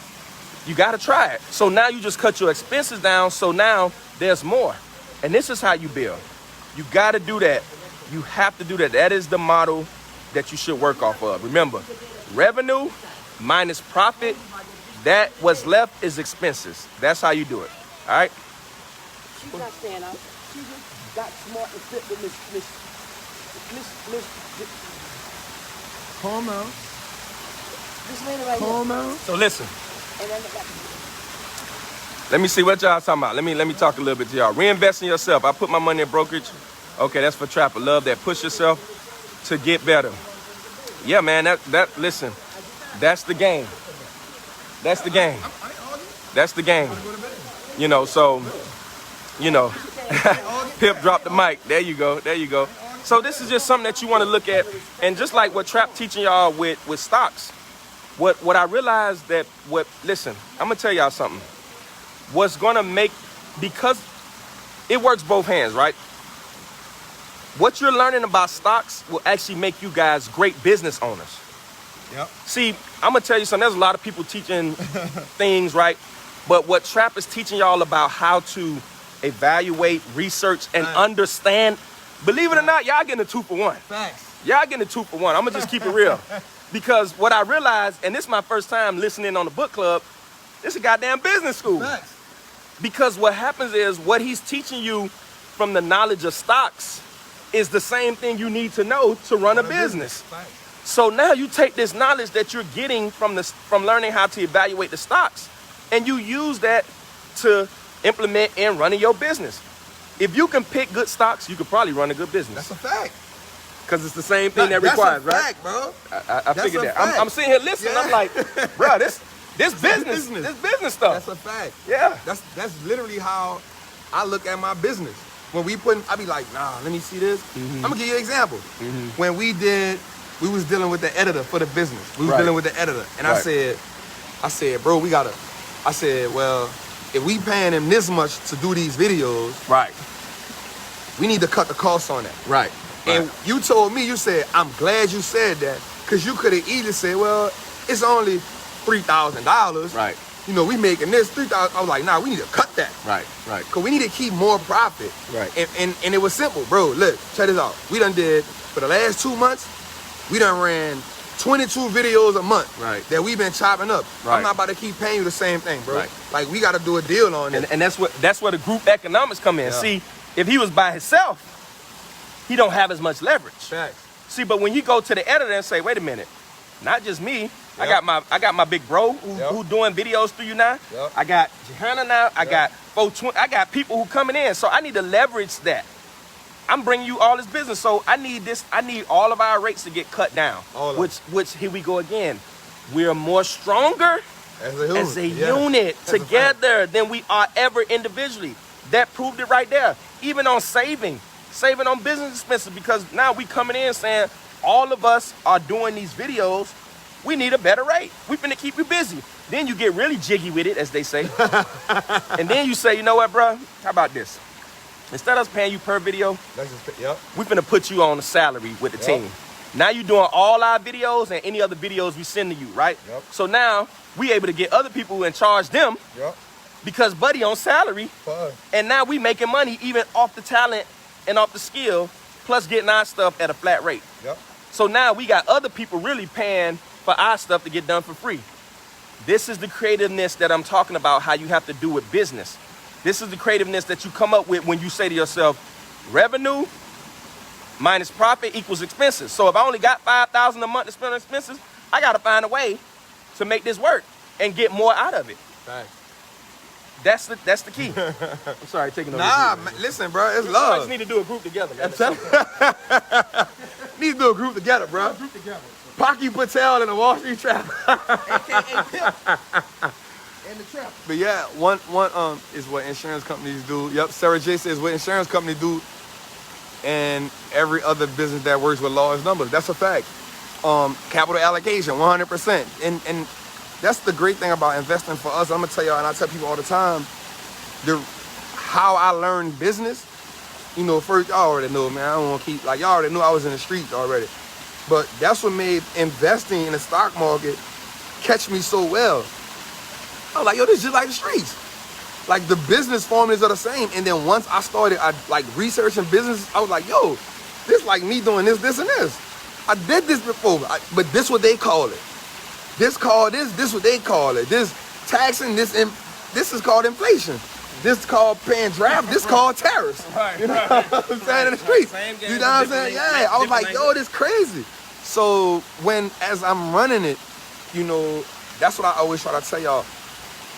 You got to try it. So now you just cut your expenses down. So now there's more. And this is how you build. You got to do that. You have to do that. That is the model that you should work off of. Remember, revenue minus profit, that what's left is expenses. That's how you do it. All right? She's not staying out. She just got smart and fit with Miss. Calm out. This lady right Calm here. out. So listen. And then Let me see what y'all talking about. Let me talk a little bit to y'all. Reinvest in yourself. I put my money in brokerage. Okay, that's for Trapper. Love that. Push yourself to get better. Yeah, man. Listen. That's the game. That's the game. That's the game. You know, so, you know, Pip dropped the mic. There you go. There you go. So this is just something that you want to look at. And just like what Trap teaching y'all with stocks, what I realized that listen, I'm going to tell y'all something. What's going to make, because it works both hands, right? What you're learning about stocks will actually make you guys great business owners. Yep. See, I'm going to tell you something. There's a lot of people teaching things, right? But what Trap is teaching y'all about how to evaluate, research, and understand, believe it or not, y'all getting a 2 for 1. Facts. Y'all getting a 2 for 1. I'm going to just keep it real. Because what I realized, and this is my first time listening on the book club, this is a goddamn business school. Facts. Because what happens is what he's teaching you from the knowledge of stocks is the same thing you need to know to run a business. Facts. So now you take this knowledge that you're getting from learning how to evaluate the stocks, and you use that to implement in running your business. If you can pick good stocks, you could probably run a good business. That's a fact. Because it's the same thing that requires, right? right? Fact, bro. I figured that. I'm sitting here listening. Yeah. I'm like, bro, this business stuff. That's a fact. Yeah. That's literally how I look at my business. When I be like, nah, let me see this. I'm gonna give you an example. When we was dealing with the editor for the business. We was dealing with the editor. And I said, bro, I said, well, if we paying him this much to do these videos, Right. we need to cut the costs on that. Right. And you told me, you said, I'm glad you said that, because you could have easily said, well, it's only $3,000. Right. You know, we making this $3,000. I was like, nah, we need to cut that. Right. Right. Because we need to keep more profit. Right. And it was simple, bro. Look, check this out. We done did, for the last 2 months, we done ran 22 videos a month. Right. That we've been chopping up. Right. I'm not about to keep paying you the same thing, bro. Right. Like, we got to do a deal on it. And that's where the group economics come in. Yeah. See, if he was by himself, he don't have as much leverage. Facts. See, but when you go to the editor and say, wait a minute, not just me. I got my big bro who doing videos through you now. Yep. I got Johanna now. I got 420. I got people who coming in. So I need to leverage that. I'm bringing you all this business. So I need this. I need all of our rates to get cut down. Which here we go again. We're more stronger as a unit together than we are ever individually. That proved it right there. Even on saving on business expenses, because now we coming in saying all of us are doing these videos. We need a better rate. We finna keep you busy. Then you get really jiggy with it, as they say. And then you say, you know what, bro? How about this? Instead of us paying you per video, we finna put you on a salary with the team. Now you doing all our videos and any other videos we send to you, right? So now we able to get other people and charge them because Buddy on salary, and now we making money even off the talent and off the skill, plus getting our stuff at a flat rate. Yep. So now we got other people really paying for our stuff to get done for free. This is the creativeness that I'm talking about, how you have to do with business. This is the creativeness that you come up with when you say to yourself, revenue minus profit equals expenses. So if I only got $5,000 a month to spend on expenses, I got to find a way to make this work and get more out of it. Right. That's the key. I'm sorry, taking over. Nah, man, listen, bro, it's I love. just need to do a group together. Man. Need to do a group together, bro. Group together. Pocky Patel and the Wall Street Trap. AKA Pimp. And the Trap. But yeah, one is what insurance companies do. Yep, Sarah J says what insurance companies do, and every other business that works with large numbers. That's a fact. Capital allocation, 100%. And that's the great thing about investing for us. I'm gonna tell y'all, and I tell people all the time, how I learned business. You know, first y'all already know, man. I don't want to keep, like, y'all already knew I was in the streets already. But that's what made investing in the stock market catch me so well. I was like, yo, this is just like the streets. Like, the business formulas are the same. And then once I started researching business, I was like, yo, this like me doing this, and this. I did this before, but this what they call it. This called this what they call it. This taxing, this is called inflation. This called paying draft, this called tariffs. Right, you know what I'm saying, in the streets. You know what I'm saying? Yeah, I was like, yo, this crazy. So as I'm running it, you know, that's what I always try to tell y'all.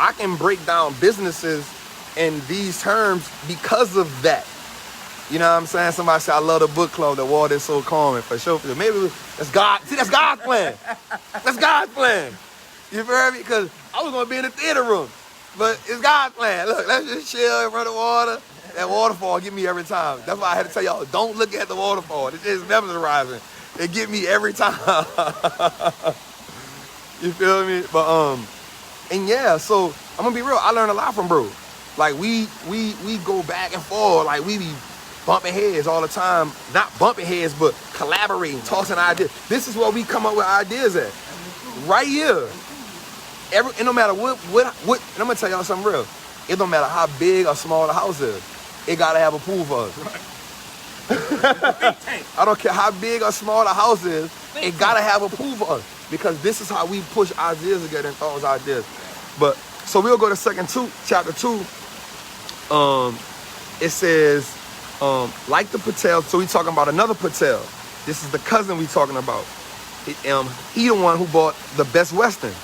I can break down businesses in these terms because of that. You know what I'm saying? Somebody said, I love the book club, the water is so calming, for sure. Maybe that's God. See, that's God's plan. That's God's plan. You feel me? Because I was going to be in the theater room. But it's God's plan. Look, let's just chill and run the water. That waterfall get me every time. That's why I had to tell y'all, don't look at the waterfall. It's just mesmerizing. It get me every time. You feel me? But and yeah, so I'm gonna be real. I learned a lot from bro. Like we go back and forth. Like we be bumping heads all the time. Not bumping heads, but collaborating, tossing ideas. This is where we come up with ideas at. Right here. It no matter what, and I'm gonna tell y'all something real. It don't matter how big or small the house is. It gotta have a pool for us. Right. I don't care how big or small the house is. It gotta have a pool for us because this is how we push ideas together and thoughts ideas. But so we'll go to chapter 2. It says, like the Patel. So we talking about another Patel. This is the cousin we talking about. He the one who bought the Best Western.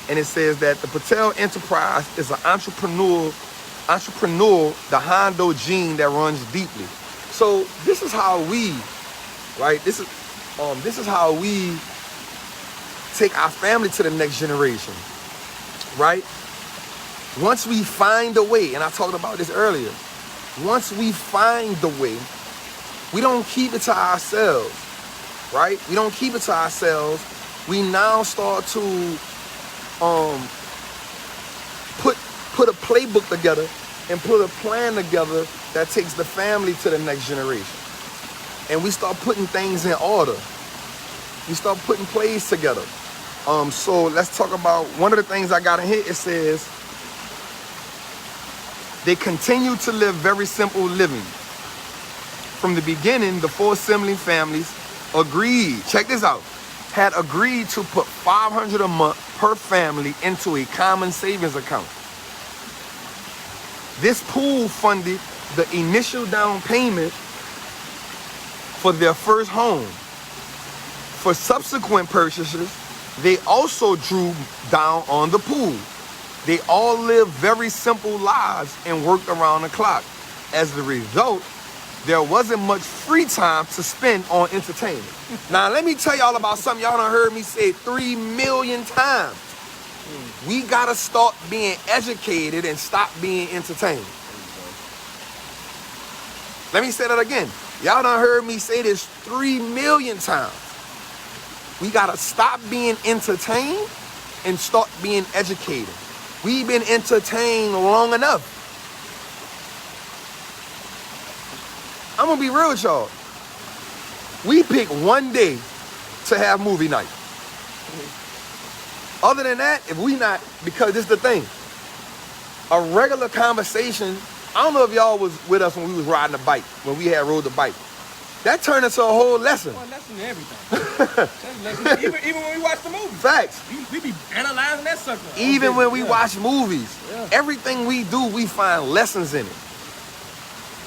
And it says that the Patel enterprise is an entrepreneurial Dhandho gene that runs deeply. So this is how we, right? This is how we take our family to the next generation, right? Once we find a way, and I talked about this earlier, once we find the way, we don't keep it to ourselves, right? We don't keep it to ourselves. We now start to put a playbook together and put a plan together that takes the family to the next generation. And we start putting things in order. We start putting plays together. So let's talk about one of the things I got in here. It says, they continue to live very simple living. From the beginning, the 4 assembling families agreed, check this out, had agreed to put $500 a month per family into a common savings account. This pool funded the initial down payment for their first home. For subsequent purchases, they also drew down on the pool. They all lived very simple lives and worked around the clock. As a result, there wasn't much free time to spend on entertainment. Now, let me tell y'all about something y'all done heard me say 3 million times. We gotta start being educated and stop being entertained. Let me say that again. Y'all done heard me say this 3 million times. We gotta stop being entertained and start being educated. We've been entertained long enough. I'm gonna be real with y'all. We pick one day to have movie night. Other than that, if we not, because this is the thing. A regular conversation. I don't know if y'all was with us when we was riding a bike, when we had rode the bike. That turned into a whole lesson. Well, lesson in everything. That's a lesson. Even when we watch the movie. Facts. We be analyzing that sucker. Even when we watch movies, everything we do, we find lessons in it.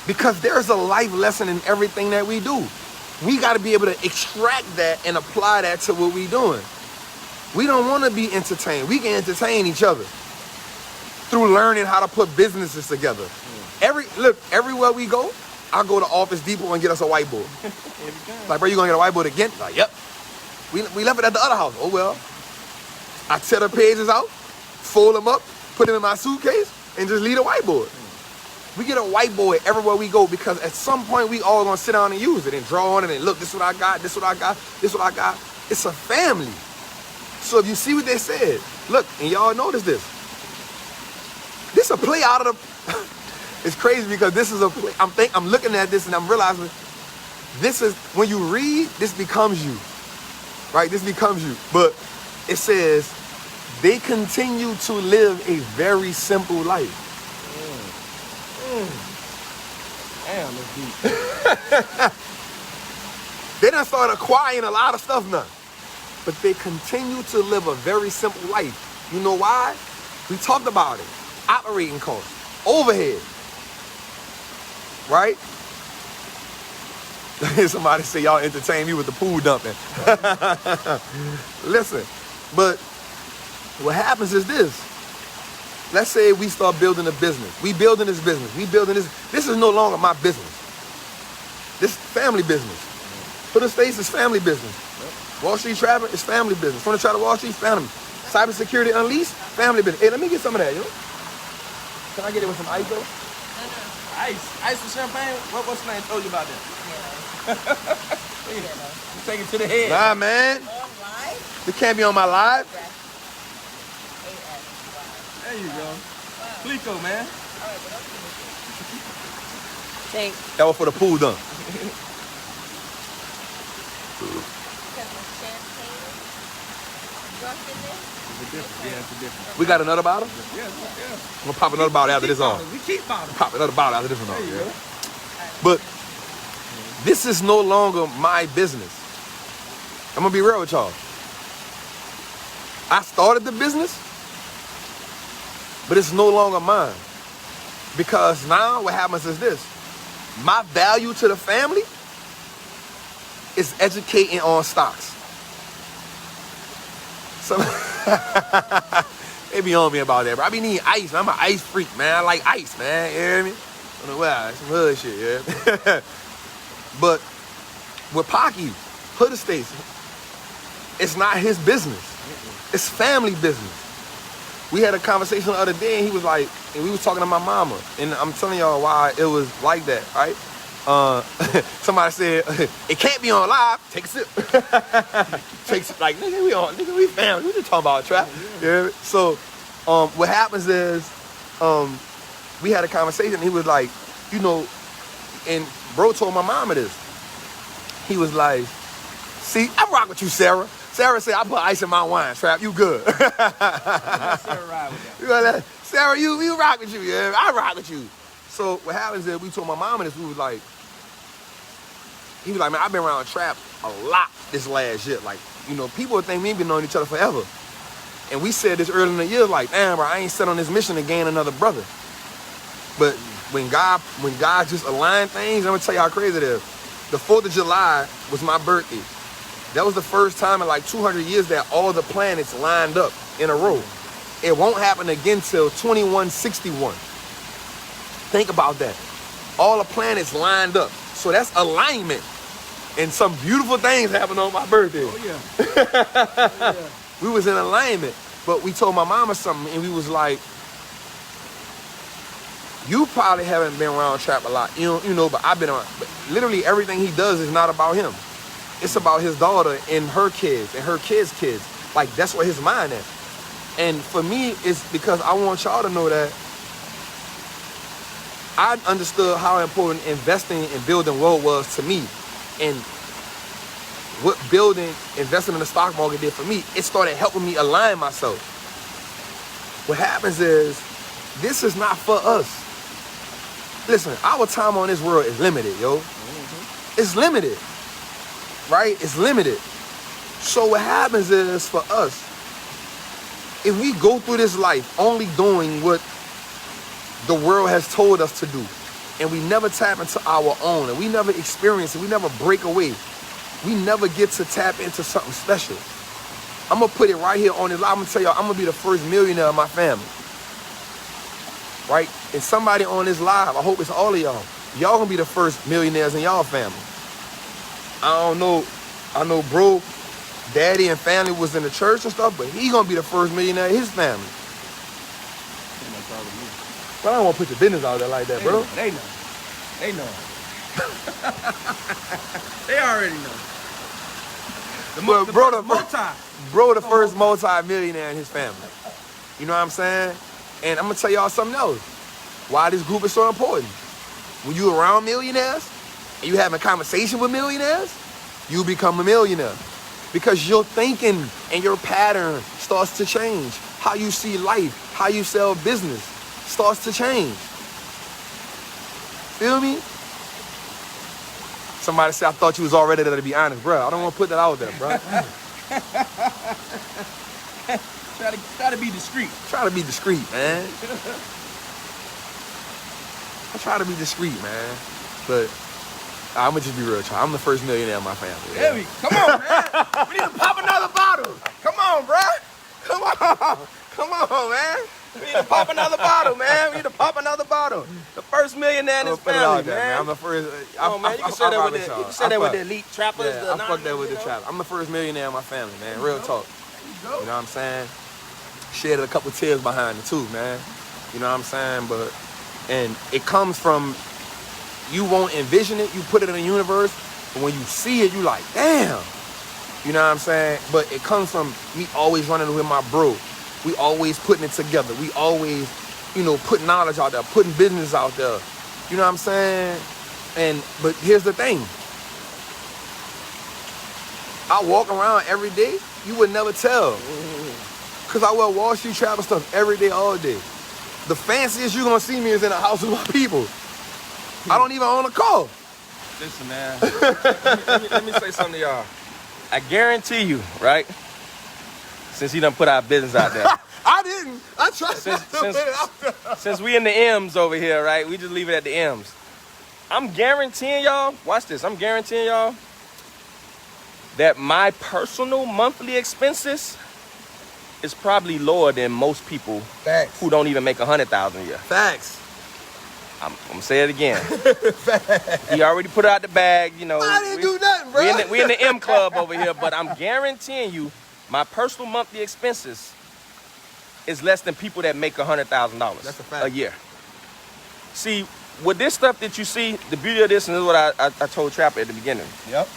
Because there's a life lesson in everything that we do. We got to be able to extract that and apply that to what we doing. We don't want to be entertained. We can entertain each other through learning how to put businesses together. Everywhere we go, I go to Office Depot and get us a whiteboard. Like, bro, you gonna get a whiteboard again? Like, yep. We left it at the other house. Oh well. I tear the pages out, fold them up, put them in my suitcase, and just leave the whiteboard. We get a whiteboard everywhere we go because at some point we all gonna sit down and use it and draw on it and look, this is what I got, this is what I got, this is what I got. It's a family. So if you see what they said, look, and y'all notice this. This a play out of the it's crazy because this is a play. I'm looking at this and I'm realizing this is when you read, this becomes you. Right? This becomes you. But it says they continue to live a very simple life. Damn, that's deep. They done started acquiring a lot of stuff now. But they continue to live a very simple life. You know why? We talked about it. Operating costs, overhead. Right? Somebody say y'all entertain me with the pool dumping. Listen, but what happens is this. Let's say we start building a business. We building this business. We building this. This is no longer my business. This is family business. For the States, it's family business. Wallstreet Trappin is family business. Furniture to Wall Street, family. Cybersecurity Unleashed, family business. Hey, let me get some of that, you know? Can I get it with some ice, though? Ice and champagne? What's the name told you about that? You take it to the head. Nah, man. You can't be on my live. There you go. Plico, man. Thanks. That was for the pool dunk. We got another bottle? Yeah. I'm gonna pop another bottle after this on. We keep bottles. Pop another bottle after this one on. There you go. But this is no longer my business. I'm gonna be real with y'all. I started the business, but it's no longer mine. Because now what happens is this. My value to the family is educating on stocks. So they be on me about that, bro. I be needing ice, man. I'm an ice freak, man. I like ice, man. You hear me? I don't know why. Some hood shit, yeah. But with Pocky, Hood Estates, it's not his business. It's family business. We had a conversation the other day, and he was like, and we was talking to my mama, and I'm telling y'all why it was like that, right? Somebody said, it can't be on live. Take a sip. Take a sip. Like, nigga, we family. We just talking about trap. Yeah. So, what happens is, we had a conversation, and he was like, you know, and bro told my mama this. He was like, see, I rock with you, Sarah. Sarah said, I put ice in my wine, Trap. You good. Sarah ride with that. Sarah, you rock with you, yeah. I rock with you. So what happens is we told my mama this, he was like, man, I've been around Trap a lot this last year. Like, you know, people think we ain't been knowing each other forever. And we said this early in the year, like, damn, bro, I ain't set on this mission to gain another brother. But when God just aligned things, I'm gonna tell you how crazy it is. The 4th of July was my birthday. That was the first time in like 200 years that all the planets lined up in a row. It won't happen again till 2161. Think about that. All the planets lined up. So that's alignment. And some beautiful things happened on my birthday. Oh, yeah. We was in alignment. But we told my mama something, and we was like, you probably haven't been around Trap a lot, you know, but I've been around. But literally everything he does is not about him. It's about his daughter and her kids and her kids' kids. Like, that's where his mind is. And for me, it's because I want y'all to know that I understood how important investing and building wealth was to me. And what investing in the stock market did for me, it started helping me align myself. What happens is, This is not for us. Listen, our time on this world is limited, yo. It's limited, right? It's limited. So what happens is, for us, if we go through this life only doing what the world has told us to do, and we never tap into our own, and we never experience it, we never break away, we never get to tap into something special. I'm gonna put it right here on this live. I'm gonna tell y'all, I'm gonna be the first millionaire of my family. Right? And somebody on this live, I hope it's all of y'all. Y'all gonna be the first millionaires in y'all family. I don't know, I know bro, daddy and family was in the church and stuff, but he gonna be the first millionaire in his family. But I don't wanna put your business out there like that, bro. They know. They know. They already know. Bro, the first multi-millionaire in his family. You know what I'm saying? And I'm gonna tell y'all something else. Why this group is so important. When you around millionaires and you having a conversation with millionaires, you become a millionaire. Because your thinking and your pattern starts to change. How you see life, how you sell business starts to change. Feel me? Somebody said, I thought you was already there, to be honest, bro. I don't want to put that out there, bro. Try to be discreet. Try to be discreet, man. I try to be discreet, man. But I'm going to just be real, child. I'm the first millionaire in my family. Yeah. Come on, man. We need to pop another bottle. Come on, bro. Come on. Come on, man. We need to pop another bottle, man. We need to pop another bottle. The first millionaire in his family, man. I'm the first. Come on, man. You can say that with the elite trappers. Yeah, I fuck that with the trap. I'm the first millionaire in my family, man. Real talk. You know what I'm saying? Shed a couple tears behind it too, man. You know what I'm saying? And it comes from, you won't envision it, you put it in the universe, but when you see it, you like, damn. You know what I'm saying? But it comes from me always running with my bro. We always putting it together. We always, putting knowledge out there, putting business out there. You know what I'm saying? But here's the thing. I walk around every day, you would never tell. Because I wear Wallstreet travel stuff every day, all day. The fanciest you're going to see me is in the house with my people. I don't even own a car. Listen, man. let me say something to y'all. I guarantee you, right? Since he done put our business out there. I didn't. I tried to put it out there. Since we in the M's over here, right? We just leave it at the M's. I'm guaranteeing y'all, watch this. I'm guaranteeing y'all that my personal monthly expenses is probably lower than most people who don't even make $100,000 a year. Facts. I'm gonna say it again. He already put out the bag, I didn't do nothing, bro. We in the M club over here, but I'm guaranteeing you, my personal monthly expenses is less than people that make $100,000 a year. See, with this stuff that you see, the beauty of this, and this is what I told Trapper at the beginning. Yep.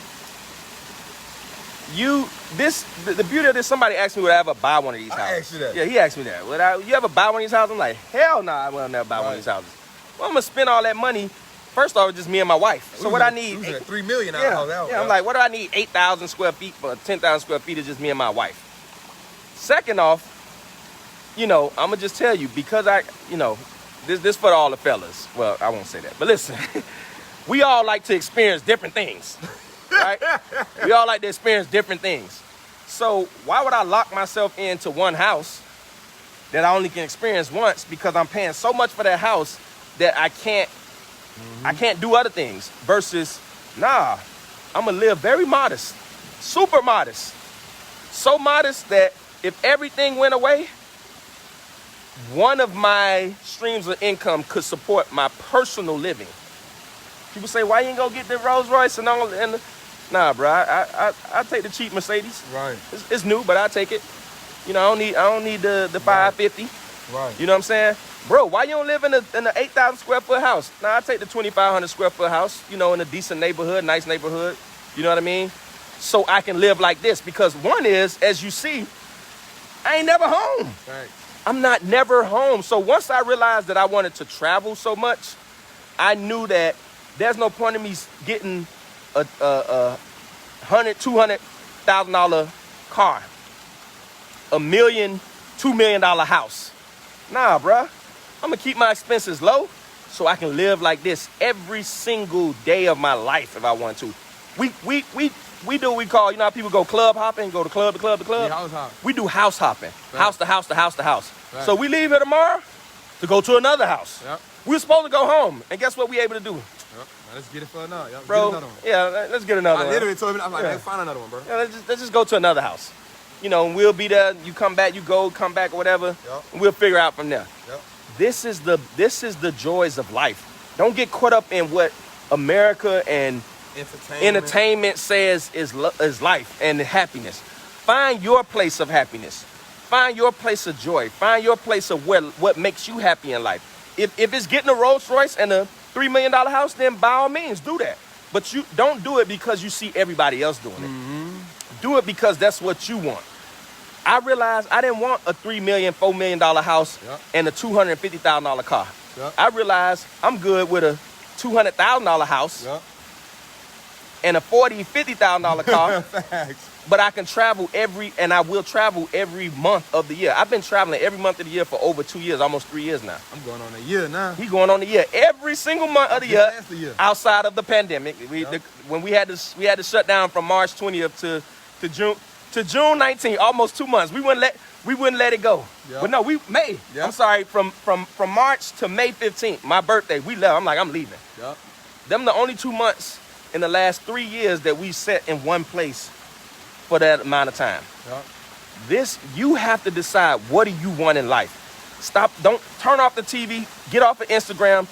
The beauty of this, somebody asked me would I ever buy one of these houses. I asked you that. Yeah, he asked me that. You ever buy one of these houses? I'm like, hell no, I will never buy one of these houses. Well, I'm going to spend all that money. First off, just me and my wife. So what I need... $3 million out of that. Yeah, I'm like, what do I need 8,000 square feet for 10,000 square feet is just me and my wife. Second off, I'm going to just tell you, because this for all the fellas. Well, I won't say that. But listen, we all like to experience different things, right? We all like to experience different things. So why would I lock myself into one house that I only can experience once because I'm paying so much for that house that I can't do other things versus, I'm going to live very modest, super modest. So modest that if everything went away, one of my streams of income could support my personal living. People say, why you ain't gonna get the Rolls Royce and all? And nah, bro, I take the cheap Mercedes. Right. It's new, but I take it. I don't need the 550. Right. You know what I'm saying? Bro, why you don't live in a 8,000 square foot house? Nah, I take the 2,500 square foot house, in a decent neighborhood, nice neighborhood. You know what I mean? So I can live like this because one is, as you see, I ain't never home. Right. I'm not never home. So once I realized that I wanted to travel so much, I knew that there's no point in me getting a $200,000 car, $1 million, $2 million house. Nah, bruh. I'm gonna keep my expenses low so I can live like this every single day of my life if I want to. We do what we call, you know how people go club hopping, go to club to club to club? Yeah, house hopping. We do house hopping, house to house to house to house. Right. So we leave here tomorrow to go to another house. Yep. We're supposed to go home, and guess what we able to do? Yep. Now let's get it for another. Yep. Bro, Get another one. yeah, let's get another I one. literally told him, I'm like, Yeah. hey, find another one, bro. Yeah, let's just go to another house. You know, and we'll be there. You come back, you go, come back, or whatever. Yep. And we'll figure out from there. Yep. This is the joys of life. Don't get caught up in what America and entertainment says is life and happiness. Find your place of happiness. Find your place of joy. Find your place of what makes you happy in life. If it's getting a Rolls Royce and a $3 million house, then by all means do that. But you don't do it because you see everybody else doing it. Do it because that's what you want. I realized I didn't want a $3 million, $4 million house and a $250,000 car. Yep. I realized I'm good with a $200,000 house and a $40,000, $50,000 car. Facts. But I can travel and I will travel every month of the year. I've been traveling every month of the year for over 2 years, almost 3 years now. I'm going on a year now. He going on the year. Every single month of the year, Last year. outside of the pandemic. When we had to shut down from March 20th to June 19th, almost 2 months. We wouldn't let it go. Yep. But no, May. Yep. I'm sorry, from March to May 15th, my birthday, we left. I'm like, I'm leaving. Yep. Them the only 2 months in the last 3 years that we sat in one place for that amount of time. Yep. You have to decide, what do you want in life? Don't turn off the TV, get off of Instagram,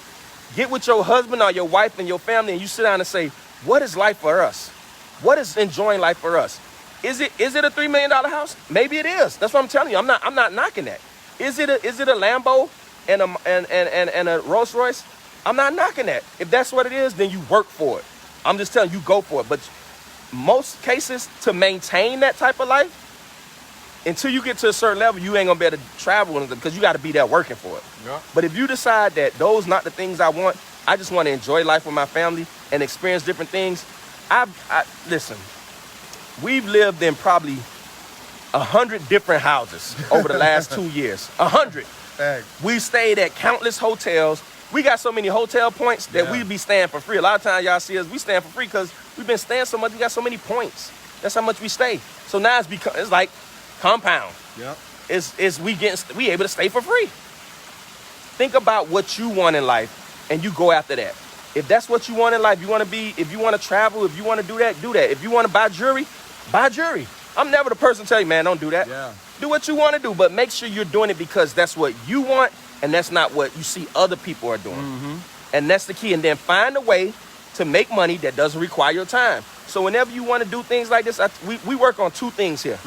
get with your husband or your wife and your family, and you sit down and say, what is life for us? What is enjoying life for us? Is it a $3 million house? Maybe it is. That's what I'm telling you. I'm not knocking that. Is it a Lambo and a Rolls Royce? I'm not knocking that. If that's what it is, then you work for it. I'm just telling you, go for it. But most cases, to maintain that type of life, until you get to a certain level, you ain't gonna be able to travel because you got to be there working for it. Yep. But if you decide that those not the things I want, I just want to enjoy life with my family and experience different things. Listen, we've lived in probably 100 different houses over the last 2 years. 100. Facts. We stayed at countless hotels. We got so many hotel points that we be staying for free. A lot of times y'all see us, we staying for free because we've been staying so much. We got so many points. That's how much we stay. So now it's like compound. Yep. We able to stay for free. Think about what you want in life and you go after that. If that's what you want in life, if you want to travel, if you want to do that, do that. If you want to buy jewelry, buy jewelry. I'm never the person to tell you, man, don't do that. Yeah. Do what you want to do, but make sure you're doing it because that's what you want and that's not what you see other people are doing. And that's the key. And then find a way to make money that doesn't require your time. So whenever you want to do things like this, we work on two things here.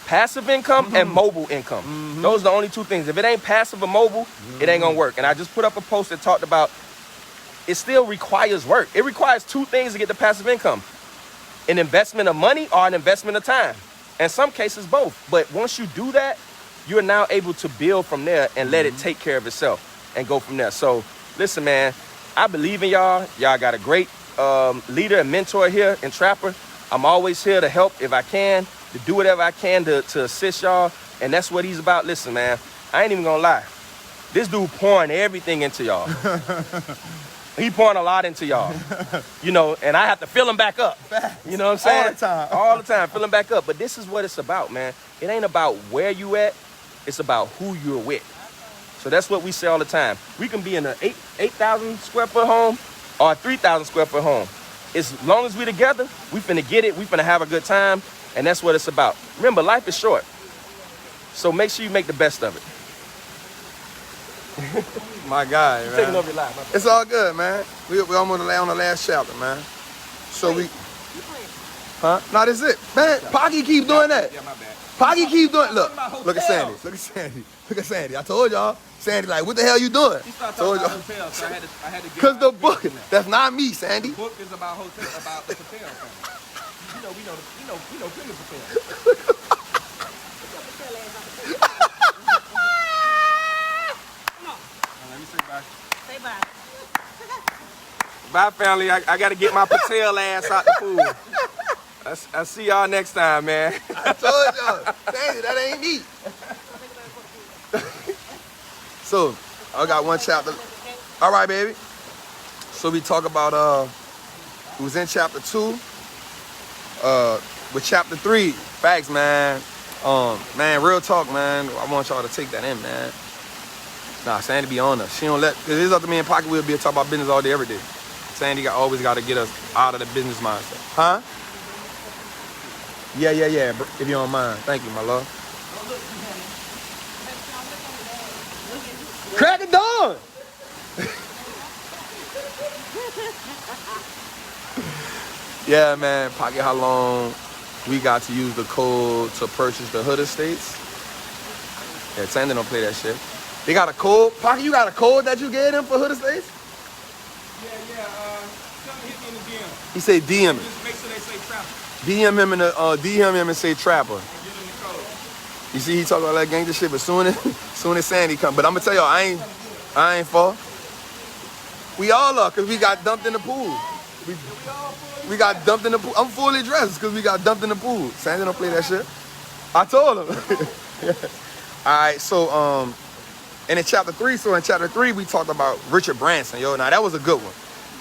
Passive income and mobile income. Those are the only two things. If it ain't passive or mobile, it ain't gonna work. And I just put up a post that talked about it still requires work. It requires two things to get the passive income. An investment of money or an investment of time. In some cases, both. But once you do that, you're now able to build from there and let it take care of itself and go from there. So listen, man, I believe in y'all. Y'all got a great leader and mentor here in Trapper. I'm always here to help if I can, to do whatever I can to assist y'all. And that's what he's about. Listen, man, I ain't even gonna lie. This dude pouring everything into y'all. He pouring a lot into y'all, and I have to fill him back up. You know what I'm saying? All the time. All the time, fill him back up. But this is what it's about, man. It ain't about where you at. It's about who you're with. So that's what we say all the time. We can be in an 8,000 square foot home or a 3,000 square foot home. As long as we together, we finna get it. We finna have a good time. And that's what it's about. Remember, life is short. So make sure you make the best of it. My guy, man. Taking over your life. It's all good, man. We almost on the last chapter, man. So huh? No, that's it, man. Pocky keep doing that. Yeah, my bad. Pocky keep doing. Look about at Sandy. hotels. Look at Sandy. Look at Sandy. I told y'all. Sandy, like, what the hell you doing? He started Told talking y'all. about hotels, so I had to get Cause my the book. opinion on that. That's not me, Sandy. The book is about about the Patel family. We know Plymouth Patel. Let me say bye. Say bye. Bye, family. I got to get my Patel ass out the pool. I see y'all next time, man. I told y'all. Sandy, that ain't me. So, I got one chapter. All right, baby. So we talk about it was in chapter 2. With chapter 3, facts, man. Man, real talk, man. I want y'all to take that in, man. Nah, Sandy be on us. She don't let, cause it's up to me and Pocket. We'll be talking about business all day, every day. Sandy always got to get us out of the business mindset, huh? Yeah. If you don't mind, thank you, my love. Crack it dawn. Yeah, man. Pocket, how long we got to use the code to purchase the hood estates? Yeah, Sandy don't play that shit. They got a code. Pocket, you got a code that you gave them for hood estates? Yeah. Tell me hit me in the DM. He say DM. Just make sure they say Trapper. DM him and say Trapper. And give them the code. You see, he talk about that gangster shit, but soon as Sandy come. But I'm gonna tell y'all, I ain't fall. We all are, cause we got dumped in the pool. We got dumped in the pool. I'm fully dressed because we got dumped in the pool. Sandy don't play that shit. I told him. All right, so and in chapter 3, we talked about Richard Branson, yo. Now that was a good one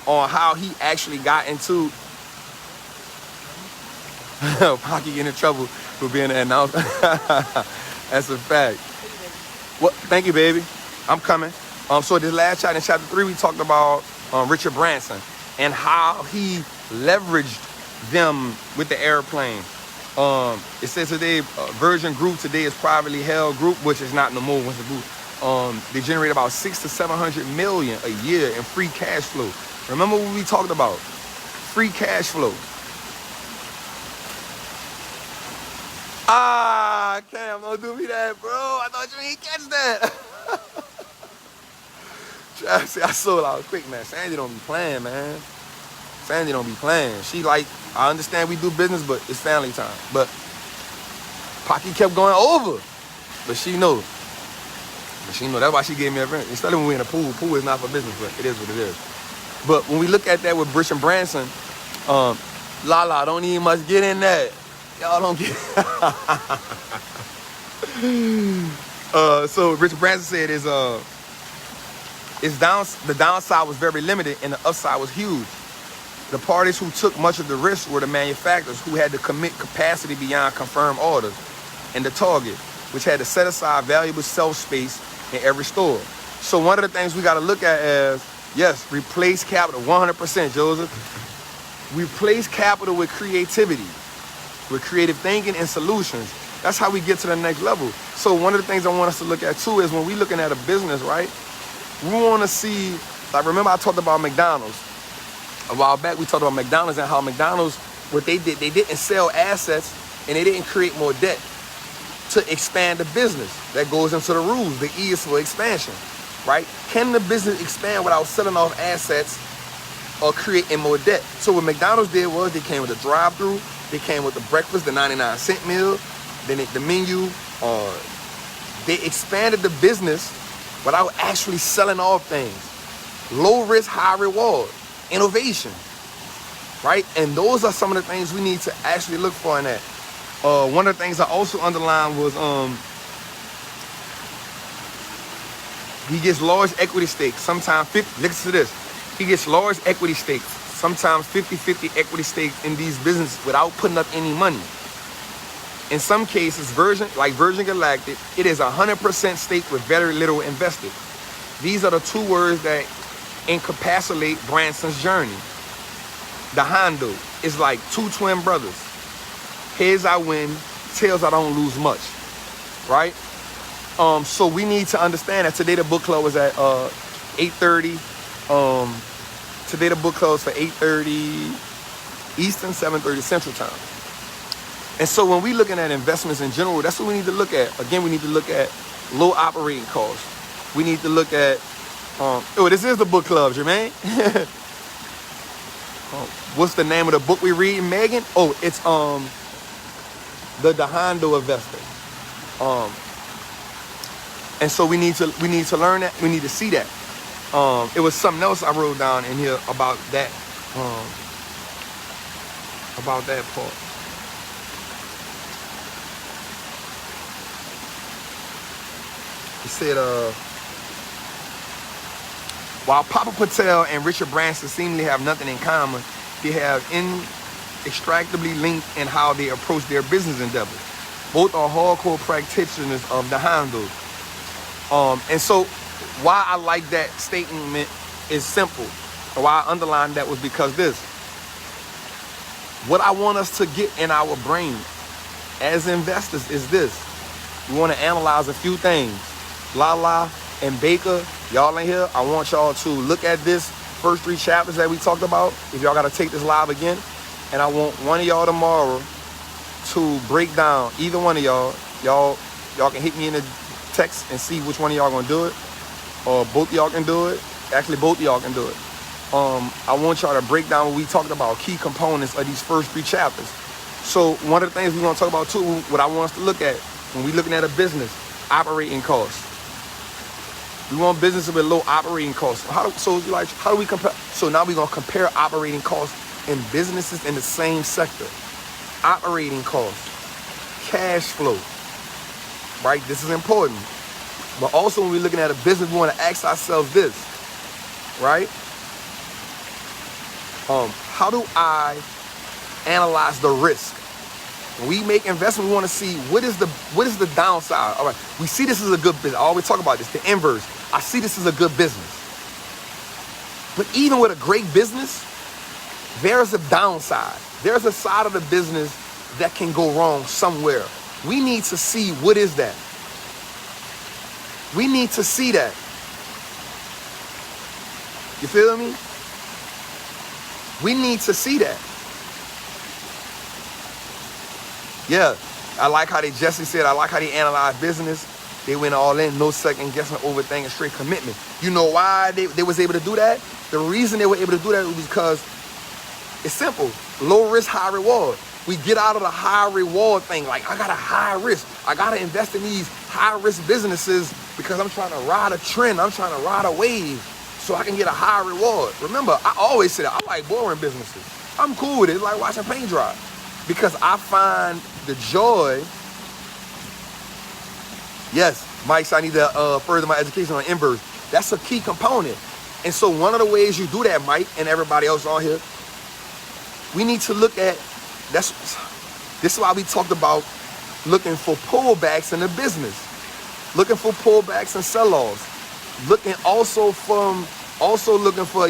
on how he actually got into Pocky getting in trouble for being an announcer. That's a fact. Well, thank you, baby. I'm coming. So this last chapter, in chapter 3, we talked about Richard Branson and how he leveraged them with the airplane. It says today, Virgin Group today is privately held group, which is not no more. Once a group, they generate about 600 to 700 million a year in free cash flow. Remember what we talked about? Free cash flow. Cam, don't do me that, bro. I thought you ain't catch that. I sold out quick, man. Sandy don't be playing, man. Sandy don't be playing. She like, I understand we do business, but it's family time. But Pocky kept going over. But she know. That's why she gave me a ring. Instead of when we in a pool, pool is not for business, but it is what it is. But when we look at that with Richard Branson, Lala, don't even much get in that. Y'all don't get so Richard Branson said the downside was very limited and the upside was huge. The parties who took much of the risk were the manufacturers who had to commit capacity beyond confirmed orders, and the target, which had to set aside valuable shelf space in every store. So one of the things we got to look at is, yes, replace capital, 100%, Joseph. Replace capital with creativity, with creative thinking and solutions. That's how we get to the next level. So one of the things I want us to look at too is when we're looking at a business, right? We want to see, like, remember I talked about McDonald's. A while back, we talked about McDonald's and how McDonald's, what they did, they didn't sell assets and they didn't create more debt to expand the business. That goes into the rules. The E is for expansion, right? Can the business expand without selling off assets or creating more debt? So what McDonald's did was they came with a drive-through, they came with the breakfast, the 99-cent meal, then the menu. They expanded the business without actually selling off things. Low risk, high reward. Innovation, right? And those are some of the things we need to actually look for in that. One of the things I also underlined was he gets large equity stakes, sometimes 50, listen to this, he gets large equity stakes, sometimes 50-50 equity stakes in these businesses without putting up any money. In some cases, Virgin Galactic, it is 100% stake with very little invested. These are the two words that encapsulate Branson's journey. Dhandho is like two twin brothers. Heads I win, tails I don't lose much, right? So we need to understand that today the book club was at 8:30. Today the book club is for 8:30 Eastern, 7:30 Central Time. And so when we looking at investments in general, that's what we need to look at. Again, we need to look at low operating costs. We need to look at this is the book club, Jermaine. What's the name of the book we read, Megan? Oh, it's the Dhandho Investor. And so we need to learn that. We need to see that. It was something else I wrote down in here about that part. It said While Papa Patel and Richard Branson seemingly have nothing in common, they have inextricably linked in how they approach their business endeavors. Both are hardcore practitioners of the Dhandho. And so why I like that statement is simple. Why I underlined that was because this. What I want us to get in our brain as investors is this. We want to analyze a few things. Lala and Baker, y'all in here, I want y'all to look at this first 3 chapters that we talked about. If y'all got to take this live again. And I want one of y'all tomorrow to break down, either one of y'all can hit me in the text and see which one of y'all gonna do it, or both of y'all can do it. Actually, both of y'all can do it. I want y'all to break down what we talked about, key components of these first 3 chapters. So one of the things we're gonna talk about too, what I want us to look at when we're looking at a business, operating costs. We want businesses with low operating costs. How do we compare? So now we're gonna compare operating costs in businesses in the same sector. Operating costs, cash flow, right? This is important. But also when we're looking at a business, we want to ask ourselves this, right? How do I analyze the risk? When we make investment, we want to see what is the downside. All right, we see this is a good business. I always talk about this, the inverse. I see this as a good business. But even with a great business, there's a downside. There's a side of the business that can go wrong somewhere. We need to see what is that. We need to see that. You feel me? We need to see that. Yeah, I like how Jesse said, I like how they analyze business. They went all in, no second guessing, overthinking, straight commitment. You know why they was able to do that? The reason they were able to do that was because it's simple. Low risk, high reward. We get out of the high reward thing. Like, I got a high risk. I got to invest in these high risk businesses because I'm trying to ride a trend. I'm trying to ride a wave so I can get a high reward. Remember, I always say that I like boring businesses. I'm cool with it. It's like watching paint dry because I find the joy. Yes, Mike, I need to further my education on inverse. That's a key component. And so one of the ways you do that, Mike, and everybody else on here, we need to look at, this is why we talked about looking for pullbacks in the business, looking for pullbacks and sell-offs, looking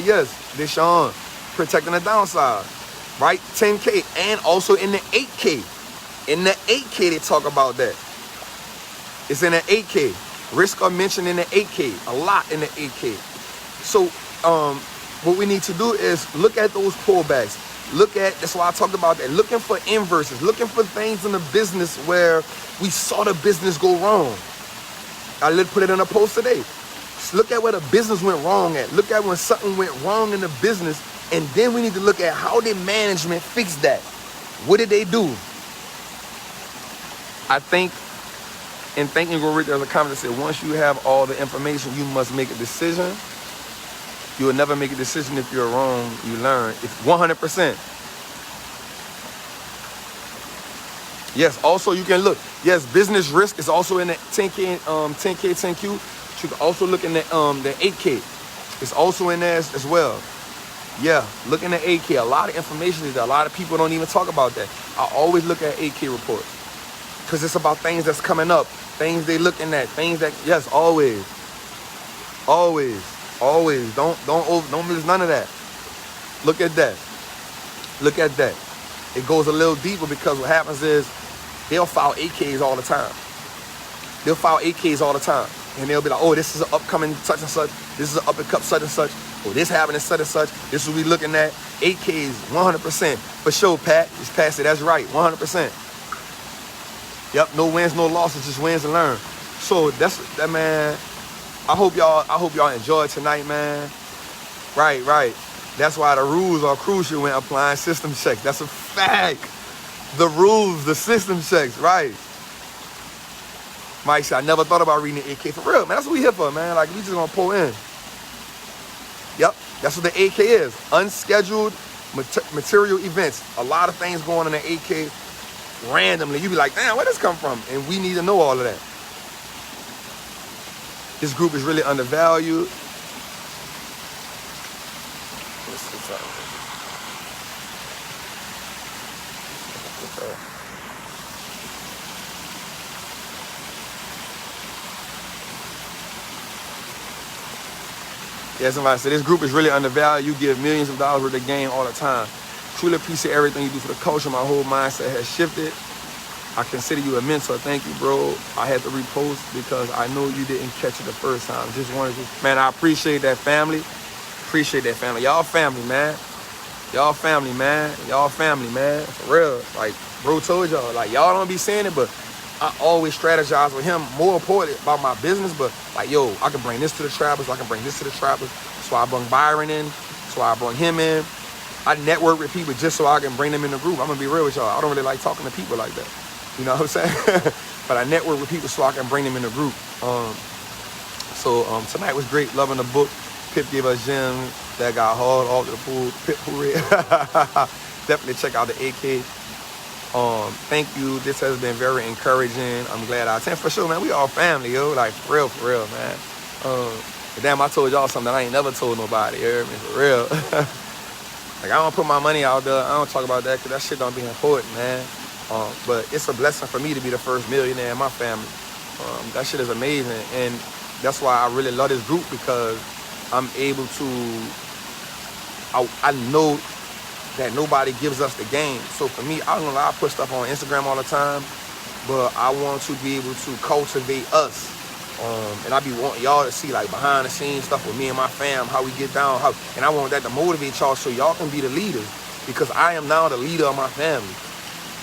yes, Deshaun, protecting the downside, right? 10K, and also in the 8K. In the 8K, they talk about that. It's in the 8K. Risk are mentioned in the 8K, a lot in the 8K. So what we need to do is look at those pullbacks. That's why I talked about that. Looking for inverses, looking for things in the business where we saw the business go wrong. I put it in a post today. Just look at where the business went wrong at. Look at when something went wrong in the business. And then we need to look at how did management fix that? What did they do? I think in Think and Grow Rich, there's a comment that said, once you have all the information, you must make a decision. You will never make a decision if you're wrong. You learn. It's 100%. Yes, also you can look. Yes, business risk is also in the 10K, 10K, 10Q. You can also look in the 8K. It's also in there as well. Yeah, look in the 8K. A lot of information is there. A lot of people don't even talk about that. I always look at 8K reports because it's about things that's coming up, things they looking at, things that, yes, always. Don't miss none of that. Look at that. Look at that. It goes a little deeper because what happens is they'll file 8Ks all the time. They'll file 8Ks all the time. And they'll be like, oh, this is an upcoming such and such. This is an up and cut such and such. Oh, this happening such and such. This is what we looking at. 8Ks, 100%. For sure, Pat. Just pass it. That's right. 100%. Yep, no wins, no losses, just wins and learn. So that's that, man. I hope y'all enjoyed tonight, man. Right. That's why the rules are crucial when applying system checks. That's a fact. The rules, the system checks, right. Mike said, I never thought about reading the 8K. For real, man, that's what we here for, man. Like, we just gonna pull in. Yep, that's what the 8K is. Unscheduled material events. A lot of things going on in the 8K randomly. You be like, damn, where does this come from? And we need to know all of that. This group is really undervalued. Yeah, somebody said this group is really undervalued. You give millions of dollars worth of game all the time. Truly appreciate everything you do for the culture. My whole mindset has shifted. I consider you a mentor. Thank you, bro. I had to repost because I know you didn't catch it the first time. Just wanted to, man, I appreciate that family. Appreciate that family. Y'all family, man. Y'all family, man. Y'all family, man. For real. Like, bro told y'all, like, y'all don't be saying it, but I always strategize with him, more important about my business, but like, yo, I can bring this to the trappers, I can bring this to the trappers. That's why I brought Byron in, that's why I brought him in. I network with people just so I can bring them in the group. I'm gonna be real with y'all. I don't really like talking to people like that. You know what I'm saying? But I network with people so I can bring them in the group. So tonight was great, loving the book. Pip gave us gems that got hauled off the pool. Pip Hooray. Definitely check out the AK. Thank you. This has been very encouraging. I'm glad I attend. For sure, man. We all family, yo. Like, for real, man. But damn, I told y'all something that I ain't never told nobody. You hear me? For real. Like, I don't put my money out there. I don't talk about that because that shit don't be important, man. But it's a blessing for me to be the first millionaire in my family. That shit is amazing. And that's why I really love this group, because I'm able to, I know that nobody gives us the game. So for me, I don't know, I put stuff on Instagram all the time, but I want to be able to cultivate us. And I be wanting y'all to see like behind the scenes stuff with me and my fam, how we get down, and I want that to motivate y'all so y'all can be the leaders, because I am now the leader of my family.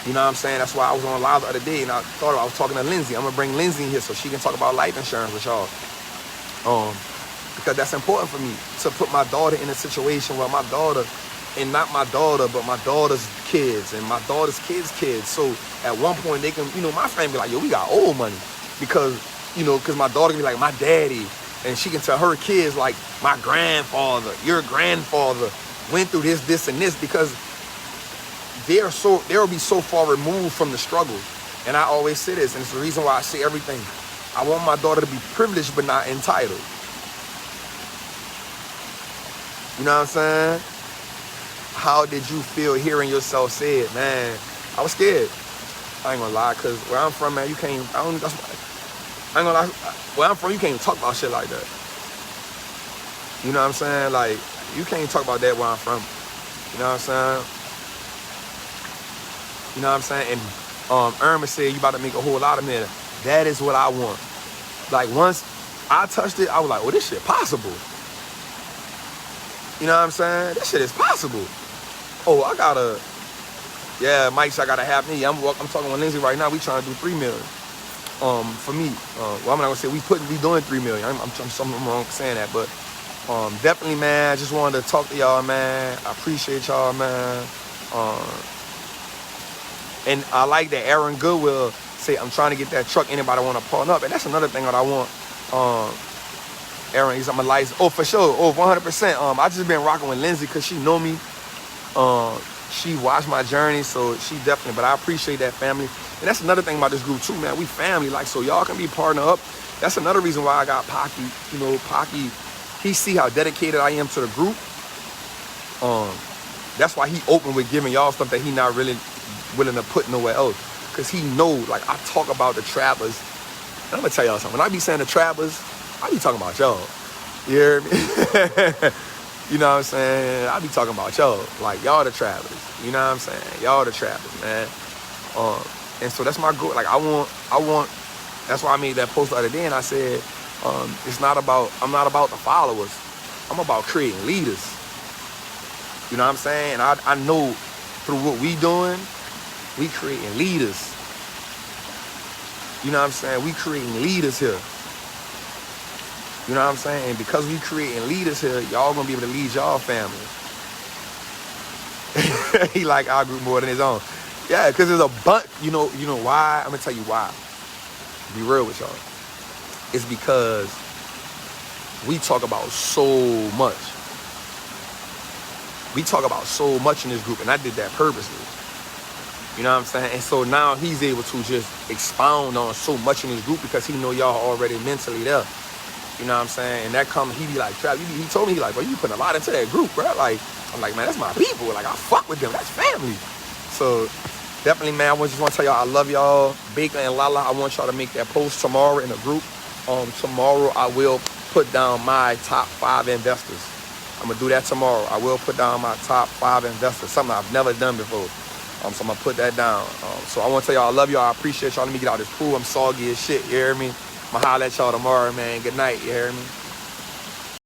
You know what I'm saying? That's why I was on live the other day and I was talking to Lindsay. I'm gonna bring Lindsay in here so she can talk about life insurance with y'all. Because that's important for me, to put my daughter in a situation where my daughter, and not my daughter, but my daughter's kids and my daughter's kids. So at one point they can, you know, my family be like, yo, we got old money. Because, you know, because my daughter can be like, my daddy. And she can tell her kids like, my grandfather, your grandfather went through this, and this, because they'll be so far removed from the struggle. And I always say this, and it's the reason why I say everything. I want my daughter to be privileged but not entitled. You know what I'm saying? How did you feel hearing yourself say it, man? I was scared. I ain't gonna lie, cause where I'm from, man, you can't. I ain't gonna lie. Where I'm from, you can't even talk about shit like that. You know what I'm saying? Like, you can't talk about that where I'm from. You know what I'm saying? You know what I'm saying? And Irma said you about to make a whole lot of money. That is what I want. Like, once I touched it, I was like, oh, this shit possible. You know what I'm saying? This shit is possible. Oh, yeah, Mike, I got a half million. I'm talking with Lindsay right now. We trying to do 3 million. For me, well, I'm not gonna say we doing 3 million. I'm wrong saying that, but definitely, man. I just wanted to talk to y'all, man. I appreciate y'all, man. And I like that Aaron Goodwill say, I'm trying to get that truck. Anybody want to partner up? And that's another thing that I want. Aaron, he's on my license. Oh, for sure. Oh, 100%. I just been rocking with Lindsay because she know me. She watched my journey, so she definitely, but I appreciate that family. And that's another thing about this group too, man. We family, like, so y'all can be partner up. That's another reason why I got Pocky. You know, Pocky, he see how dedicated I am to the group. That's why he open with giving y'all stuff that he not really willing to put nowhere else. Because he know, like, I talk about the trappers. And I'm gonna tell y'all something. When I be saying the trappers, I be talking about y'all. You hear me? You know what I'm saying? I be talking about y'all. Like, y'all the trappers. You know what I'm saying? Y'all the trappers, man. And so that's my goal. Like, I want, that's why I made that post the other day, and I said, I'm not about the followers. I'm about creating leaders. You know what I'm saying? And I know through what we doing, we creating leaders. You know what I'm saying? We creating leaders here. You know what I'm saying? And because we creating leaders here, y'all gonna be able to lead y'all family. He like our group more than his own. Yeah, because there's a bunch, you know why? I'm gonna tell you why. Be real with y'all. It's because we talk about so much. We talk about so much in this group, and I did that purposely. You know what I'm saying? And so now he's able to just expound on so much in his group because he know y'all already mentally there. You know what I'm saying? And that come, he be like, Trap, he told me, he like, bro, you putting a lot into that group, bro. Like, I'm like, man, that's my people. Like, I fuck with them. That's family. So, definitely, man, I just want to tell y'all I love y'all. Baker and Lala, I want y'all to make that post tomorrow in the group. Tomorrow, I will put down my top 5 investors. I'm going to do that tomorrow. I will put down my top 5 investors, something I've never done before. So, I'm going to put that down. So, I want to tell y'all I love y'all. I appreciate y'all. Let me get out of this pool. I'm soggy as shit. You hear me? I'm going to holler at y'all tomorrow, man. Good night. You hear me?